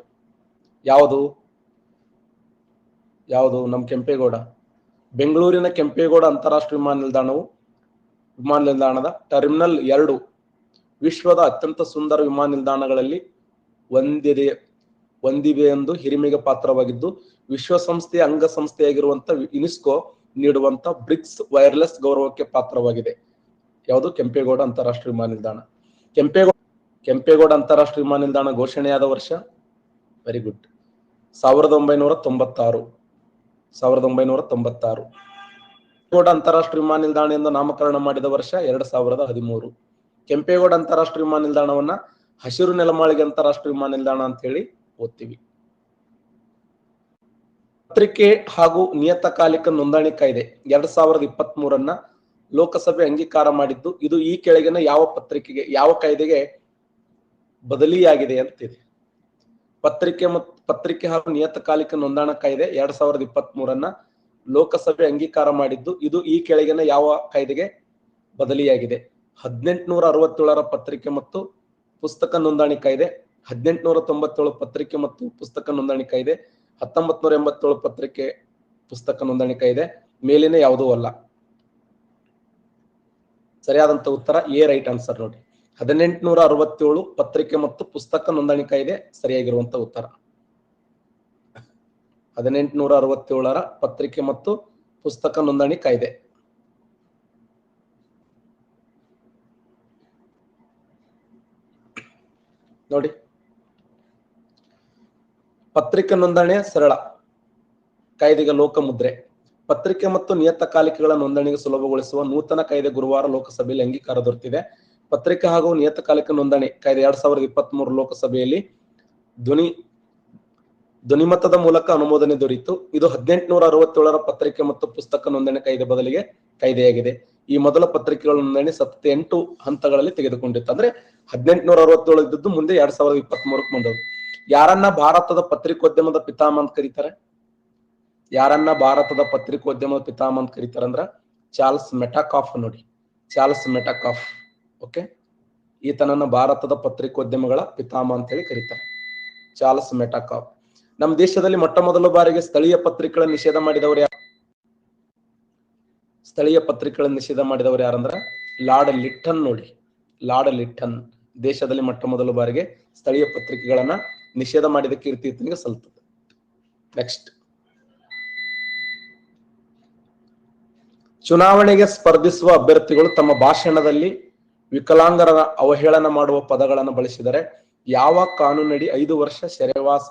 ಯಾವುದು? ನಮ್ಮ ಕೆಂಪೇಗೌಡ. ಬೆಂಗಳೂರಿನ ಕೆಂಪೇಗೌಡ ಅಂತಾರಾಷ್ಟ್ರೀಯ ವಿಮಾನ ನಿಲ್ದಾಣದ ಟರ್ಮಿನಲ್ 2 ವಿಶ್ವದ ಅತ್ಯಂತ ಸುಂದರ ವಿಮಾನ ನಿಲ್ದಾಣಗಳಲ್ಲಿ ಒಂದಿವೆ ಎಂದು ಹಿರಿಮೆಗೆ ಪಾತ್ರವಾಗಿದ್ದು, ವಿಶ್ವಸಂಸ್ಥೆಯ ಅಂಗಸಂಸ್ಥೆಯಾಗಿರುವಂತಹ ಯುನೆಸ್ಕೋ ನೀಡುವಂತ ಬ್ರಿಕ್ಸ್ ವೈರ್ಲೆಸ್ ಗೌರವಕ್ಕೆ ಪಾತ್ರವಾಗಿದೆ. ಯಾವುದು? ಕೆಂಪೇಗೌಡ ಅಂತಾರಾಷ್ಟ್ರೀಯ ವಿಮಾನ ನಿಲ್ದಾಣ. ಕೆಂಪೇಗೌಡ ಅಂತಾರಾಷ್ಟ್ರೀಯ ವಿಮಾನ ನಿಲ್ದಾಣ ಘೋಷಣೆಯಾದ ವರ್ಷ? Very good, 1996. ಕೆಂಪೇಗೌಡ ಅಂತಾರಾಷ್ಟ್ರೀಯ ವಿಮಾನ ನಿಲ್ದಾಣ ಎಂದು ನಾಮಕರಣ ಮಾಡಿದ ವರ್ಷ 2013. ಕೆಂಪೇಗೌಡ ಅಂತಾರಾಷ್ಟ್ರೀಯ ವಿಮಾನ ನಿಲ್ದಾಣವನ್ನ ಹಸಿರು ನೆಲಮಾಳಿಗೆ ಅಂತಾರಾಷ್ಟ್ರೀಯ ವಿಮಾನ ನಿಲ್ದಾಣ ಅಂತ ಹೇಳಿ ಓದ್ತೀವಿ. ಪತ್ರಿಕೆ ಹಾಗೂ ನಿಯತಕಾಲಿಕ ನೋಂದಣಿ ಕಾಯ್ದೆ 2023 ಲೋಕಸಭೆ ಅಂಗೀಕಾರ ಮಾಡಿದ್ದು, ಇದು ಈ ಕೆಳಗಿನ ಯಾವ ಕಾಯ್ದೆಗೆ ಬದಲಿಯಾಗಿದೆ ಅಂತಿದೆ? ಪತ್ರಿಕೆ ಹಾಗೂ ನಿಯತಕಾಲಿಕ ನೋಂದಣಾ ಕಾಯ್ದೆ 2023 ಲೋಕಸಭೆ ಅಂಗೀಕಾರ ಮಾಡಿದ್ದು, ಇದು ಈ ಕೆಳಗಿನ ಯಾವ ಕಾಯ್ದೆಗೆ ಬದಲಿಯಾಗಿದೆ? 1867 ಪತ್ರಿಕೆ ಮತ್ತು ಪುಸ್ತಕ ನೋಂದಣಿ ಕಾಯ್ದೆ, 1897 ಪತ್ರಿಕೆ ಮತ್ತು ಪುಸ್ತಕ ನೋಂದಣಿ ಕಾಯ್ದೆ, 1987 ಪತ್ರಿಕೆ ಪುಸ್ತಕ ನೋಂದಣಿ ಕಾಯ್ದೆ. ಮೇಲಿನ ಯಾವುದೂ ಅಲ್ಲ. ಸರಿಯಾದಂತ ಉತ್ತರ ಎ. ರೈಟ್ ಆನ್ಸರ್ ನೋಡಿ, 1867 ಪತ್ರಿಕೆ ಮತ್ತು ಪುಸ್ತಕ ನೋಂದಣಿ ಕಾಯ್ದೆ ಸರಿಯಾಗಿರುವಂತ ಉತ್ತರ. 1867 ಪತ್ರಿಕೆ ಮತ್ತು ಪುಸ್ತಕ ನೋಂದಣಿ ಕಾಯ್ದೆ. ನೋಡಿ, ಪತ್ರಿಕೆ ನೋಂದಣಿಯ ಸರಳ ಕಾಯ್ದೆಗೆ ಲೋಕಮುದ್ರೆ. ಪತ್ರಿಕೆ ಮತ್ತು ನಿಯತಕಾಲಿಕೆಗಳ ನೋಂದಣಿಗೆ ಸುಲಭಗೊಳಿಸುವ ನೂತನ ಕಾಯ್ದೆ ಗುರುವಾರ ಲೋಕಸಭೆಯಲ್ಲಿ ಅಂಗೀಕಾರ ದೊರೆತಿದೆ. ಪತ್ರಿಕೆ ಹಾಗೂ ನಿಯತಕಾಲಿಕ ನೋಂದಣಿ ಕಾಯ್ದೆ 2023 ಲೋಕಸಭೆಯಲ್ಲಿ ಧ್ವನಿಮತದ ಮೂಲಕ ಅನುಮೋದನೆ ದೊರೆಯಿತು. ಇದು 1867 ಪತ್ರಿಕೆ ಮತ್ತು ಪುಸ್ತಕ ನೋಂದಣಿ ಕಾಯ್ದೆ ಬದಲಿಗೆ ಕಾಯ್ದೆಯಾಗಿದೆ. ಈ ಮೊದಲ ಪತ್ರಿಕೆಗಳ ನೋಂದಣಿ 78 ಹಂತಗಳಲ್ಲಿ ತೆಗೆದುಕೊಂಡಿತ್ತು. ಅಂದ್ರೆ 1867 ಇದ್ದದ್ದು ಮುಂದೆ 2023 ಬಂದವು. ಯಾರನ್ನ ಭಾರತದ ಪತ್ರಿಕೋದ್ಯಮದ ಪಿತಾಮಹ ಅಂತ ಕರೀತಾರೆ? ಅಂದ್ರ ಚಾರ್ಲ್ಸ್ ಮೆಟಾಕಾಫ್ ನೋಡಿ, ಚಾರ್ಲ್ಸ್ ಮೆಟಾಕಾಫ್. ಓಕೆ, ಈತನನ್ನ ಭಾರತದ ಪತ್ರಿಕೋದ್ಯಮಗಳ ಪಿತಾಮಹ ಅಂತ ಹೇಳಿ ಕರೀತಾರೆ, ಚಾರ್ಲ್ಸ್ ಮೆಟಾಕಾಫ್. ನಮ್ಮ ದೇಶದಲ್ಲಿ ಮೊಟ್ಟ ಮೊದಲ ಬಾರಿಗೆ ಸ್ಥಳೀಯ ಪತ್ರಿಕೆಗಳ ನಿಷೇಧ ಮಾಡಿದವರು ಯಾರಂದ್ರ ಲಾರ್ಡ್ ಲಿಟ್ಟನ್ ನೋಡಿ, ಲಾರ್ಡ್ ಲಿಟ್ಟನ್. ದೇಶದಲ್ಲಿ ಮೊಟ್ಟ ಮೊದಲ ಬಾರಿಗೆ ಸ್ಥಳೀಯ ಪತ್ರಿಕೆಗಳನ್ನ ನಿಷೇಧ ಮಾಡಿದ ಕೀರ್ತಿ ಈತನಿಗೆ ಸಲ್ಲುತ್ತದೆ. ನೆಕ್ಸ್ಟ್, ಚುನಾವಣೆಗೆ ಸ್ಪರ್ಧಿಸುವ ಅಭ್ಯರ್ಥಿಗಳು ತಮ್ಮ ಭಾಷಣದಲ್ಲಿ ವಿಕಲಾಂಗರ ಅವಹೇಳನ ಮಾಡುವ ಪದಗಳನ್ನು ಬಳಸಿದರೆ ಯಾವ ಕಾನೂನಡಿ 5 ವರ್ಷ ಸೆರೆವಾಸ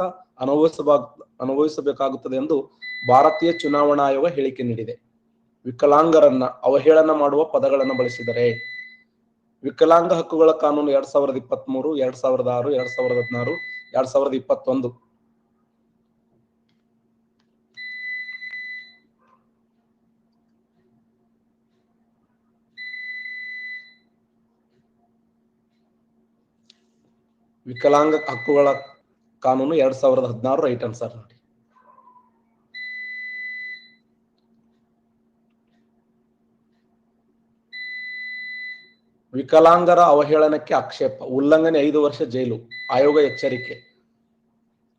ಅನುಭವಿಸಬೇಕಾಗುತ್ತದೆ ಎಂದು ಭಾರತೀಯ ಚುನಾವಣಾ ಆಯೋಗ ಹೇಳಿಕೆ ನೀಡಿದೆ? ವಿಕಲಾಂಗರನ್ನ ಅವಹೇಳನ ಮಾಡುವ ಪದಗಳನ್ನು ಬಳಸಿದರೆ. ವಿಕಲಾಂಗ ಹಕ್ಕುಗಳ ಕಾನೂನು 2023, 2006, 2016, 2021. ವಿಕಲಾಂಗ ಹಕ್ಕುಗಳ ಕಾನೂನು 2016 ರೈಟ್ ಆನ್ಸರ್ ನೋಡಿ. ವಿಕಲಾಂಗರ ಅವಹೇಳನಕ್ಕೆ ಆಕ್ಷೇಪ, ಉಲ್ಲಂಘನೆ 5 ವರ್ಷ ಜೈಲು, ಆಯೋಗ ಎಚ್ಚರಿಕೆ.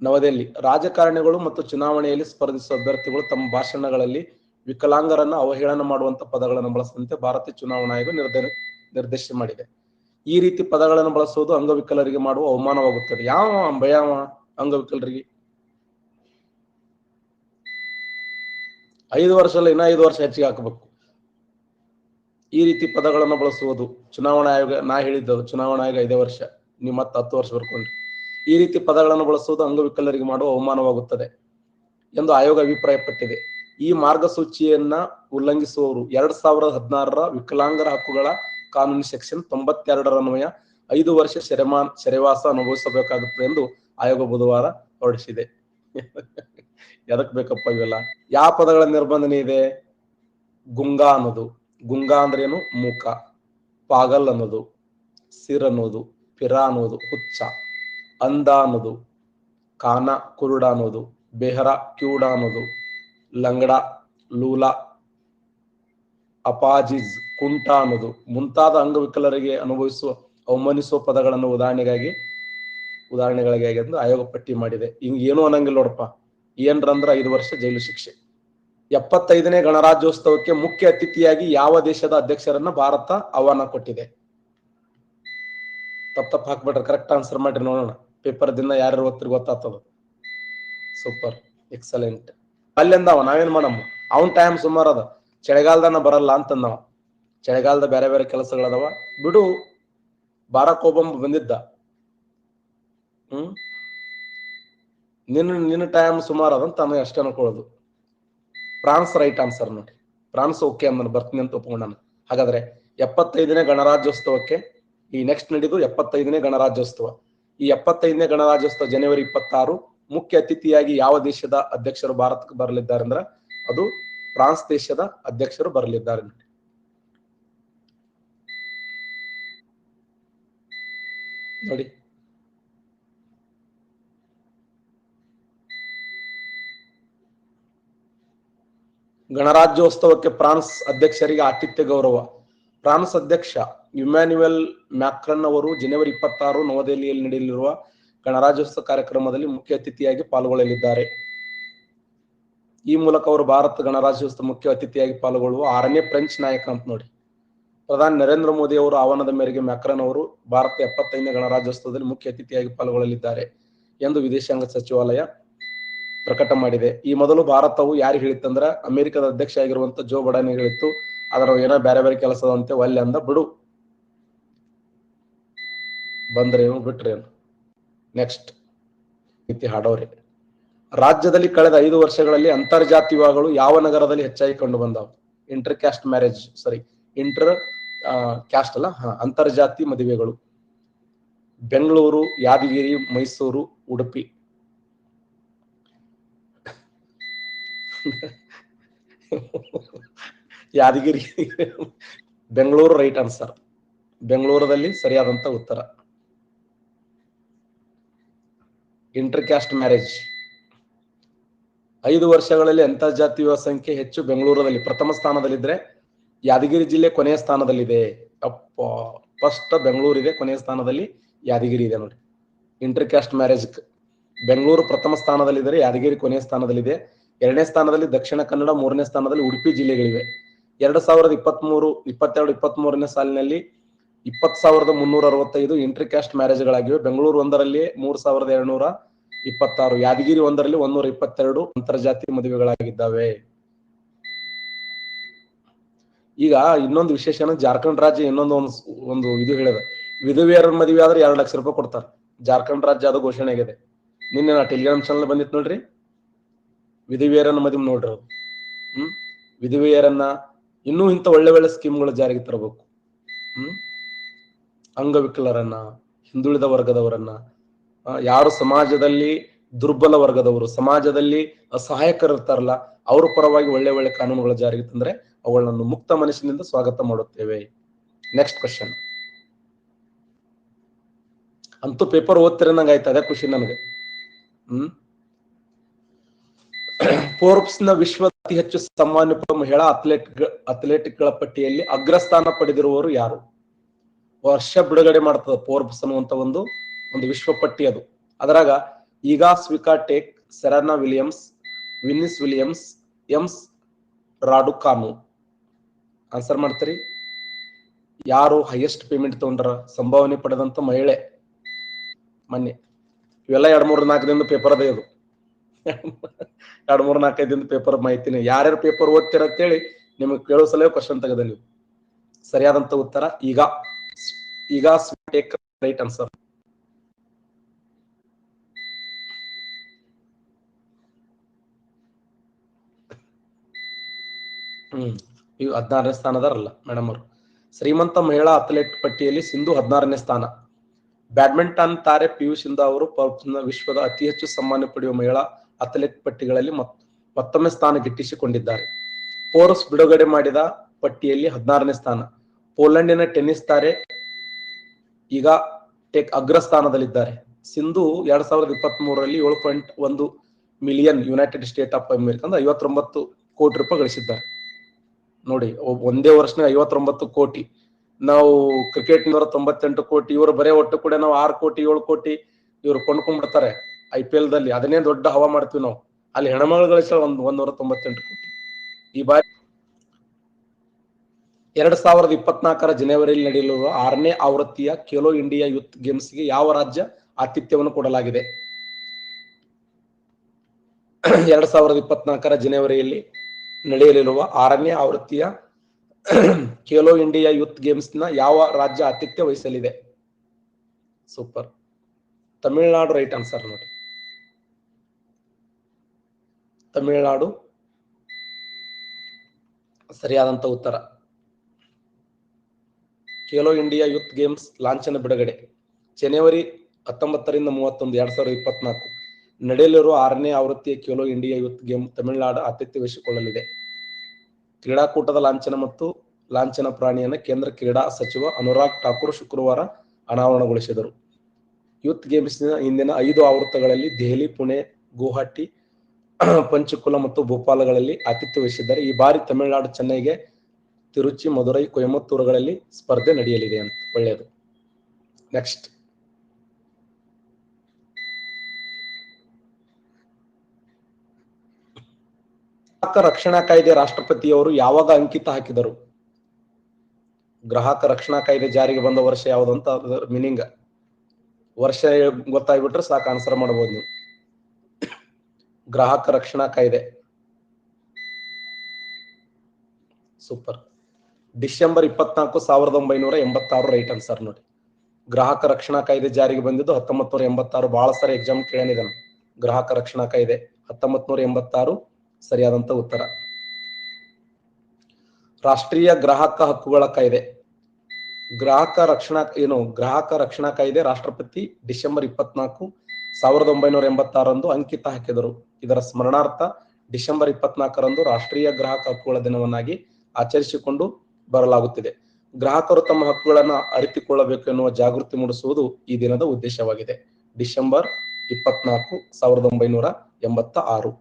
ನವದೆಹಲಿ, ರಾಜಕಾರಣಿಗಳು ಮತ್ತು ಚುನಾವಣೆಯಲ್ಲಿ ಸ್ಪರ್ಧಿಸುವ ಅಭ್ಯರ್ಥಿಗಳು ತಮ್ಮ ಭಾಷಣಗಳಲ್ಲಿ ವಿಕಲಾಂಗರನ್ನ ಅವಹೇಳನ ಮಾಡುವಂತ ಪದಗಳನ್ನು ಬಳಸದಂತೆ ಭಾರತೀಯ ಚುನಾವಣಾ ಆಯೋಗ ನಿರ್ದೇಶನ ಮಾಡಿದೆ. ಈ ರೀತಿ ಪದಗಳನ್ನು ಬಳಸುವುದು ಅಂಗವಿಕಲರಿಗೆ ಮಾಡುವ ಅವಮಾನವಾಗುತ್ತದೆ. ಯಾವ ಭಯವ ಅಂಗವಿಕಲರಿಗೆ? 5 ವರ್ಷ ಅಲ್ಲ, ಇನ್ನ 5 ವರ್ಷ ಹೆಚ್ಚಿಗೆ ಹಾಕಬೇಕು. ಈ ರೀತಿ ಪದಗಳನ್ನು ಬಳಸುವುದು ಚುನಾವಣಾ ಆಯೋಗ, ನಾ ಹೇಳಿದ್ದು ಚುನಾವಣಾ ಆಯೋಗ 5 ವರ್ಷ, ನೀವು ಮತ್ತೆ 10 ವರ್ಷ ಬರ್ಕೊಂಡ್ರಿ. ಈ ರೀತಿ ಪದಗಳನ್ನು ಬಳಸುವುದು ಅಂಗವಿಕಲರಿಗೆ ಮಾಡುವ ಅವಮಾನವಾಗುತ್ತದೆ ಎಂದು ಆಯೋಗ ಅಭಿಪ್ರಾಯಪಟ್ಟಿದೆ. ಈ ಮಾರ್ಗಸೂಚಿಯನ್ನ ಉಲ್ಲಂಘಿಸುವವರು 2016 ವಿಕಲಾಂಗರ ಹಕ್ಕುಗಳ ಕಾನೂನು ಸೆಕ್ಷನ್ 92 ಅನ್ವಯ 5 ವರ್ಷ ಸೆರೆವಾಸ ಅನುಭವಿಸಬೇಕಾಗುತ್ತದೆ ಎಂದು ಆಯೋಗ ಬುಧವಾರ ಹೊರಡಿಸಿದೆ. ಎದಕ್ ಬೇಕಪ್ಪ ಇವೆಲ್ಲ? ಯಾವ ಪದಗಳ ನಿರ್ಬಂಧನೆ ಇದೆ? ಗುಂಗಾ ಅನ್ನೋದು, ಗುಂಗಾ ಅಂದ್ರೆ ಏನು? ಮೂಕ. ಪಾಗಲ್ ಅನ್ನೋದು, ಸಿರ್ ಅನ್ನೋದು, ಪಿರ ಅನ್ನೋದು ಹುಚ್ಚ, ಅಂಧ ಅನ್ನೋದು, ಕಾನ ಕುರುಡ ಅನ್ನೋದು, ಬೆಹರ ಕ್ಯೂಡ ಅನ್ನೋದು, ಲಂಗಡ ಲೂಲ, ಅಪಾಜಿಜ್ ಕುಂಟ ಅನ್ನೋದು ಮುಂತಾದ ಅಂಗವಿಕಲರಿಗೆ ಅವಮಾನಿಸುವ ಪದಗಳನ್ನು ಉದಾಹರಣೆಗಳಿಗಾಗಿ ಎಂದು ಆಯೋಗ ಪಟ್ಟಿ ಮಾಡಿದೆ. ಹಿಂಗ್ ಏನು ಅನ್ನಂಗಿಲ್ಲ ನೋಡಪ್ಪ. ಏನ್ರಂದ್ರ 5 ವರ್ಷ ಜೈಲು ಶಿಕ್ಷೆ. 75ನೇ ಗಣರಾಜ್ಯೋತ್ಸವಕ್ಕೆ ಮುಖ್ಯ ಅತಿಥಿಯಾಗಿ ಯಾವ ದೇಶದ ಅಧ್ಯಕ್ಷರನ್ನ ಭಾರತ ಆಹ್ವಾನ ಕೊಟ್ಟಿದೆ? ತಪ್ಪ ಹಾಕ್ಬಿಟ್ರೆ ಕರೆಕ್ಟ್ ಆನ್ಸರ್ ಮಾಡ್ರಿ ನೋಡೋಣ. ಪೇಪರ್ ದಿನ ಯಾರು ಓದ್ತಿರ್ ಗೊತ್ತಾಗ್ತದ. Super, excellent. ಅಲ್ಲಿಂದವ ನಾವೇನ್ ಮಾಡಮ್ಮ, ಅವನ್ ಟೈಮ್ ಸುಮಾರು ಅದ, ಚಳಿಗಾಲದನ ಬರಲ್ಲ ಅಂತಂದವ. ಚಳಿಗಾಲದ ಬೇರೆ ಬೇರೆ ಕೆಲಸಗಳದವ ಬಿಡು. ಬಾರಾಕ್ ಒಬಾಮ ಬಂದಿದ್ದ. ನಿನ್ನ ಟೈಮ್ ಸುಮಾರು ಅದಂತ ಅಷ್ಟೇ ಅನ್ಕೊಳ್ಳೋದು. ಫ್ರಾನ್ಸ್ ರೈಟ್ ಆನ್ಸರ್ ನೋಡಿ. ಫ್ರಾನ್ಸ್ ಓಕೆ ಅಂದ್ ಬರ್ತೀನಿ ಅಂತ ಒಪ್ಕೊಂಡಾನ. ಹಾಗಾದ್ರೆ 75ನೇ ಗಣರಾಜ್ಯೋತ್ಸವಕ್ಕೆ ಈ ನೆಕ್ಸ್ಟ್ ನಡೆದು 75ನೇ ಗಣರಾಜ್ಯೋತ್ಸವ. ಈ 75ನೇ ಗಣರಾಜ್ಯೋತ್ಸವ ಜನವರಿ 26. ಮುಖ್ಯ ಅತಿಥಿಯಾಗಿ ಯಾವ ದೇಶದ ಅಧ್ಯಕ್ಷರು ಭಾರತಕ್ಕೆ ಬರಲಿದ್ದಾರೆ ಅಂದ್ರೆ ಅದು ಫ್ರಾನ್ಸ್ ದೇಶದ ಅಧ್ಯಕ್ಷರು ಬರಲಿದ್ದಾರೆ ನೋಡಿ. ಗಣರಾಜ್ಯೋತ್ಸವಕ್ಕೆ ಫ್ರಾನ್ಸ್ ಅಧ್ಯಕ್ಷರಿಗೆ ಆತಿಥ್ಯ ಗೌರವ. ಫ್ರಾನ್ಸ್ ಅಧ್ಯಕ್ಷ ಇಮ್ಯಾನ್ಯುಯಲ್ ಮ್ಯಾಕ್ರನ್ ಅವರು ಜನವರಿ 26 ನವದೆಹಲಿಯಲ್ಲಿ ನಡೆಯಲಿರುವ ಗಣರಾಜ್ಯೋತ್ಸವ ಕಾರ್ಯಕ್ರಮದಲ್ಲಿ ಮುಖ್ಯ ಅತಿಥಿಯಾಗಿ ಪಾಲ್ಗೊಳ್ಳಲಿದ್ದಾರೆ. ಈ ಮೂಲಕ ಅವರು ಭಾರತ ಗಣರಾಜ್ಯೋತ್ಸವ ಮುಖ್ಯ ಅತಿಥಿಯಾಗಿ ಪಾಲ್ಗೊಳ್ಳುವ 6ನೇ ಫ್ರೆಂಚ್ ನಾಯಕ ಅಂತ ನೋಡಿ. ಪ್ರಧಾನಿ ನರೇಂದ್ರ ಮೋದಿ ಅವರ ಆಹ್ವಾನದ ಮೇರೆಗೆ ಮ್ಯಾಕ್ರನ್ ಅವರು ಭಾರತ 75ನೇ ಗಣರಾಜ್ಯೋತ್ಸವದಲ್ಲಿ ಮುಖ್ಯ ಅತಿಥಿಯಾಗಿ ಪಾಲ್ಗೊಳ್ಳಲಿದ್ದಾರೆ ಎಂದು ವಿದೇಶಾಂಗ ಸಚಿವಾಲಯ ಪ್ರಕಟ ಮಾಡಿದೆ. ಈ ಮೊದಲು ಭಾರತವು ಯಾರು ಹೇಳಿತ್ತಂದ್ರ ಅಮೆರಿಕದ ಅಧ್ಯಕ್ಷ ಆಗಿರುವಂತ ಜೋ ಬೈಡನ್ ಹೇಳಿತ್ತು. ಅದರ ಏನೋ ಬೇರೆ ಬೇರೆ ಕೆಲಸದಂತೆ ಒಲ್ಲೆ ಅಂದ ಬಿಡು. ಬಂದ್ರೇನು ಬಿಟ್ರೇನು. ನೆಕ್ಸ್ಟ್ ಇತಿ ಹಾಡೋರೆ. ರಾಜ್ಯದಲ್ಲಿ ಕಳೆದ 5 ವರ್ಷಗಳಲ್ಲಿ ಅಂತರ್ಜಾತಿ ವಿವಾಹಗಳು ಯಾವ ನಗರದಲ್ಲಿ ಹೆಚ್ಚಾಗಿ ಕಂಡು ಬಂದಾವು? ಇಂಟರ್ ಕ್ಯಾಸ್ಟ್ ಅಲ್ಲ, ಅಂತರ್ಜಾತಿ ಮದುವೆಗಳು. ಬೆಂಗಳೂರು, ಯಾದಗಿರಿ, ಮೈಸೂರು, ಉಡುಪಿ. Yadgir, Bengaluru right answer. ಬೆಂಗಳೂರಲ್ಲಿ ಸರಿಯಾದಂತ ಉತ್ತರ. ಇಂಟರ್ ಕ್ಯಾಸ್ಟ್ ಮ್ಯಾರೇಜ್ 5 ವರ್ಷಗಳಲ್ಲಿ ಅಂತರ್ಜಾತಿ ವಿವಾಹ ಸಂಖ್ಯೆ ಹೆಚ್ಚು ಬೆಂಗಳೂರಲ್ಲಿ ಪ್ರಥಮ ಸ್ಥಾನದಲ್ಲಿದ್ರೆ ಯಾದಗಿರಿ ಜಿಲ್ಲೆ ಕೊನೆಯ ಸ್ಥಾನದಲ್ಲಿದೆ. ಅಪ್ಪ, ಫಸ್ಟ್ ಬೆಂಗಳೂರಿದೆ, ಕೊನೆಯ ಸ್ಥಾನದಲ್ಲಿ ಯಾದಗಿರಿ ಇದೆ ನೋಡಿ. ಇಂಟರ್ ಕ್ಯಾಸ್ಟ್ ಮ್ಯಾರೇಜ್ ಬೆಂಗಳೂರು ಪ್ರಥಮ ಸ್ಥಾನದಲ್ಲಿದ್ದರೆ ಯಾದಗಿರಿ ಕೊನೆಯ ಸ್ಥಾನದಲ್ಲಿದೆ. 2ನೇ ಸ್ಥಾನದಲ್ಲಿ ದಕ್ಷಿಣ ಕನ್ನಡ, 3ನೇ ಸ್ಥಾನದಲ್ಲಿ ಉಡುಪಿ ಜಿಲ್ಲೆಗಳಿವೆ. 2022-23ನೇ ಸಾಲಿನಲ್ಲಿ 20,365 ಇಂಟರ್ ಕ್ಯಾಸ್ಟ್ ಮ್ಯಾರೇಜ್ಗಳಾಗಿವೆ. ಬೆಂಗಳೂರು ಒಂದರಲ್ಲಿ 3,226, ಯಾದಗಿರಿ ಒಂದರಲ್ಲಿ 122 ಅಂತರ್ಜಾತಿ ಮದುವೆಗಳಾಗಿದ್ದಾವೆ. ಈಗ ಇನ್ನೊಂದು ವಿಶೇಷ, ಜಾರ್ಖಂಡ್ ರಾಜ್ಯ ಒಂದು ಇದು ಹೇಳಿದ, ವಿಧವೆಯರ ಮದುವೆ ಆದ್ರೆ 2 ಲಕ್ಷ ರೂಪಾಯಿ ಕೊಡ್ತಾರೆ. ಜಾರ್ಖಂಡ್ ರಾಜ್ಯ ಅದು ಘೋಷಣೆ ಆಗಿದೆ. ನಿನ್ನೆ ನಾ ಟೆಲಿಗ್ರಾಮ್ ಚಾನಲ್ ಬಂದಿತ್ತು ನೋಡ್ರಿ, ವಿಧವೆಯರನ್ನ ಮದುವೆ ನೋಡ್ರಿ. ಅದು ವಿಧವೆಯರನ್ನ ಇನ್ನೂ ಇಂಥ ಒಳ್ಳೆ ಒಳ್ಳೆ ಸ್ಕೀಮ್ಗಳು ಜಾರಿಗೆ ತರಬೇಕು. ಅಂಗವಿಕಲರನ್ನ, ಹಿಂದುಳಿದ ವರ್ಗದವರನ್ನ, ಯಾರು ಸಮಾಜದಲ್ಲಿ ದುರ್ಬಲ ವರ್ಗದವರು, ಸಮಾಜದಲ್ಲಿ ಅಸಹಾಯಕರಿರ್ತಾರಲ್ಲ, ಅವ್ರ ಪರವಾಗಿ ಒಳ್ಳೆ ಒಳ್ಳೆ ಕಾನೂನುಗಳ ಜಾರಿಗೆ ತಂದ್ರೆ ಅವುಗಳನ್ನು ಮುಕ್ತ ಮನಸ್ಸಿನಿಂದ ಸ್ವಾಗತ ಮಾಡುತ್ತೇವೆ. Next question. ಅಂತೂ ಪೇಪರ್ ಓದ್ತಿರ ನಂಗೆ ಆಯ್ತು, ಅದೇ ಖುಷಿ ನನಗೆ. ಫೋರ್ಬ್ಸ್ ನ ವಿಶ್ವದ ಅತಿ ಹೆಚ್ಚು ಸಮ್ಮಾನಿತ ಮಹಿಳಾ ಅಥ್ಲೆಟಿಕ್ಗಳ ಪಟ್ಟಿಯಲ್ಲಿ ಅಗ್ರಸ್ಥಾನ ಪಡೆದಿರುವವರು ಯಾರು? ವರ್ಷ ಬಿಡುಗಡೆ ಮಾಡ್ತದ ಫೋರ್ಬ್ಸ್ ಅನ್ನುವಂತ ಒಂದು ವಿಶ್ವ ಪಟ್ಟಿ ಅದು. ಅದರಾಗ ಈಗಾ ಸ್ವಿಕಾಟೆಕ್, ಸೆರೆನಾ ವಿಲಿಯಮ್ಸ್, ವಿನಿಸ್ ವಿಲಿಯಮ್ಸ್, ಎಮ್ಸ್ ರಾಡುಕಾನು. ಆನ್ಸರ್ ಮಾಡ್ತೀರಿ? ಯಾರು ಹೈಯೆಸ್ಟ್ ಪೇಮೆಂಟ್ ತಗೊಂಡ್ರ, ಸಂಭಾವನೆ ಪಡೆದಂತ ಮಹಿಳೆ ಮೊನ್ನೆ? ಇವೆಲ್ಲ 2-3-4 ದಿನದ ಪೇಪರ್ ಅದೇ ಇದು. 2-3-4 ದಿನದ ಪೇಪರ್ ಮಾಹಿತಿನಿ. ಯಾರ್ಯಾರು ಪೇಪರ್ ಓದ್ತೀರ ಅಂತೇಳಿ ನಿಮಗೆ ಕೇಳೋ ಸಲ ಕ್ವಶನ್ ತೆಗೆದ ನೀವು. ಸರಿಯಾದಂತ ಉತ್ತರ ಈಗ ಸ್ವಿಕಾಟೆಕ್ ರೈಟ್ ಆನ್ಸರ್. ಇವು 16ನೇ ಸ್ಥಾನದಾರಲ್ಲ ಮೇಡಮ್ ಅವರು. ಶ್ರೀಮಂತ ಮಹಿಳಾ ಅಥ್ಲೆಟ್ ಪಟ್ಟಿಯಲ್ಲಿ ಸಿಂಧು 16ನೇ ಸ್ಥಾನ. ಬ್ಯಾಡ್ಮಿಂಟನ್ ತಾರೆ ಪಿ.ಯು. ಸಿಂಧು ಅವರು ವಿಶ್ವದ ಅತಿ ಹೆಚ್ಚು ಸಮ್ಮಾನ ಪಡೆಯುವ ಮಹಿಳಾ ಅಥ್ಲೆಟ್ ಪಟ್ಟಿಗಳಲ್ಲಿ ಮತ್ತೊಮ್ಮೆ ಸ್ಥಾನ ಗಿಟ್ಟಿಸಿಕೊಂಡಿದ್ದಾರೆ. ಫೋರ್ಬ್ಸ್ ಬಿಡುಗಡೆ ಮಾಡಿದ ಪಟ್ಟಿಯಲ್ಲಿ 16ನೇ ಸ್ಥಾನ. ಪೋಲೆಂಡಿನ ಟೆನ್ನಿಸ್ ತಾರೆ ಈಗ ಅಗ್ರಸ್ಥಾನದಲ್ಲಿದ್ದಾರೆ. ಸಿಂಧು 2023ರಲ್ಲಿ 7.1 million United State of America ಅಂದ್ರೆ 59 ಕೋಟಿ ರೂಪಾಯಿ ಗಳಿಸಿದ್ದಾರೆ. ನೋಡಿ, ಒಂದೇ ವರ್ಷನ 59 ಕೋಟಿ. ನಾವು ಕ್ರಿಕೆಟ್ 98 ಕೋಟಿ, ಇವರು ಬರೇ ಒಟ್ಟು ಕೂಡ ನಾವು 6 ಕೋಟಿ 7 ಕೋಟಿ ಇವ್ರು ಕೊಂಡ್ಕೊಂಡ್ಬಿಡ್ತಾರೆ IPL ದಲ್ಲಿ. ಅದನ್ನೇ ದೊಡ್ಡ ಹವಾ ಮಾಡ್ತೀವಿ ನಾವು. ಅಲ್ಲಿ ಹೆಣ್ಮಗಳು ಗಳಿಸ 198 ಕೋಟಿ. ಈ ಬಾರಿ 2024ರ ಜನವರಿಯಲ್ಲಿ ನಡೆಯಲಿರುವ 6ನೇ ಆವೃತ್ತಿಯ ಖೇಲೋ ಇಂಡಿಯಾ ಯೂತ್ ಗೇಮ್ಸ್ಗೆ ಯಾವ ರಾಜ್ಯ ಆತಿಥ್ಯವನ್ನು ಕೊಡಲಾಗಿದೆ? 2024ರ ಜನವರಿಯಲ್ಲಿ ನಡೆಯಲಿರುವ 6ನೇ ಆವೃತ್ತಿಯ ಖೇಲೋ ಇಂಡಿಯಾ ಯೂತ್ ಗೇಮ್ಸ್ ನ ಯಾವ ರಾಜ್ಯ ಆತಿಥ್ಯ ವಹಿಸಲಿದೆ? ಸೂಪರ್, ತಮಿಳುನಾಡು ರೈಟ್ ಆನ್ಸರ್ ನೋಡಿ. ತಮಿಳುನಾಡು ಸರಿಯಾದಂತ ಉತ್ತರ. ಖೇಲೋ ಇಂಡಿಯಾ ಯೂತ್ ಗೇಮ್ಸ್ ಲಾಂಛನ ಬಿಡುಗಡೆ ಜನವರಿ 19ರಿಂದ 31, 2024 ನಡೆಯಲಿರುವ 6ನೇ ಆವೃತ್ತಿಯ Khelo India youth game Tamil Nadu ಆತಿಥ್ಯ ವಹಿಸಿಕೊಳ್ಳಲಿದೆ. ಕ್ರೀಡಾಕೂಟದ ಲಾಂಛನ ಮತ್ತು ಲಾಂಛನ ಪ್ರಾಣಿಯನ್ನು ಕೇಂದ್ರ ಕ್ರೀಡಾ ಸಚಿವ ಅನುರಾಗ್ ಠಾಕೂರ್ ಶುಕ್ರವಾರ ಅನಾವರಣಗೊಳಿಸಿದರು. ಯೂತ್ ಗೇಮ್ಸ್ನ ಹಿಂದಿನ 5 ಆವೃತ್ತಗಳಲ್ಲಿ ದೆಹಲಿ, ಪುಣೆ, ಗುವಾಹಟಿ, ಪಂಚಕುಲ ಮತ್ತು ಭೋಪಾಲಗಳಲ್ಲಿ ಆತಿಥ್ಯ ವಹಿಸಿದ್ದಾರೆ. ಈ ಬಾರಿ ತಮಿಳುನಾಡು ಚೆನ್ನೈಗೆ, ತಿರುಚಿ, ಮಧುರೈ, ಕೊಯಮತ್ತೂರುಗಳಲ್ಲಿ ಸ್ಪರ್ಧೆ ನಡೆಯಲಿದೆ ಅಂತ. ಒಳ್ಳೆಯದು. ನೆಕ್ಸ್ಟ್, ಗ್ರಾಹಕ ರಕ್ಷಣಾ ಕಾಯ್ದೆ ರಾಷ್ಟ್ರಪತಿಯವರು ಯಾವಾಗ ಅಂಕಿತ ಹಾಕಿದರು? ಗ್ರಾಹಕ ರಕ್ಷಣಾ ಕಾಯ್ದೆ ಜಾರಿಗೆ ಬಂದ ವರ್ಷ ಯಾವುದು ಅಂತ ಮೀನಿಂಗ್ ವರ್ಷ ಗೊತ್ತಾಗ್ಬಿಟ್ರೆ ಸಾಕು, ಆನ್ಸರ್ ಮಾಡಬಹುದು ನೀವು. ಗ್ರಾಹಕ ರಕ್ಷಣಾ ಕಾಯ್ದೆ ಸೂಪರ್. ಡಿಸೆಂಬರ್ 24, 1986 ರೈಟ್ ಆನ್ಸರ್ ನೋಡಿ. ಗ್ರಾಹಕ ರಕ್ಷಣಾ ಕಾಯ್ದೆ ಜಾರಿಗೆ ಬಂದಿದ್ದು 1986. ಬಹಳ ಸಾರಿ ಎಕ್ಸಾಮ್ ಕೇಳಿದಾನೆ. ಗ್ರಾಹಕ ರಕ್ಷಣಾ ಕಾಯ್ದೆ 1986 ಸರಿಯಾದಂತ ಉತ್ತರ. ರಾಷ್ಟ್ರೀಯ ಗ್ರಾಹಕ ಹಕ್ಕುಗಳ ಕಾಯ್ದೆ ಗ್ರಾಹಕ ರಕ್ಷಣಾ ಕಾಯ್ದೆ ರಾಷ್ಟ್ರಪತಿ ಡಿಸೆಂಬರ್ 24, 1986 ಅಂಕಿತ ಹಾಕಿದರು. ಇದರ ಸ್ಮರಣಾರ್ಥ ಡಿಸೆಂಬರ್ 24ರಂದು ರಾಷ್ಟ್ರೀಯ ಗ್ರಾಹಕ ಹಕ್ಕುಗಳ ದಿನವನ್ನಾಗಿ ಆಚರಿಸಿಕೊಂಡು ಬರಲಾಗುತ್ತಿದೆ. ಗ್ರಾಹಕರು ತಮ್ಮ ಹಕ್ಕುಗಳನ್ನು ಅರಿತುಕೊಳ್ಳಬೇಕು ಎನ್ನುವ ಜಾಗೃತಿ ಮೂಡಿಸುವುದು ಈ ದಿನದ ಉದ್ದೇಶವಾಗಿದೆ. ಡಿಸೆಂಬರ್ 24, 1986.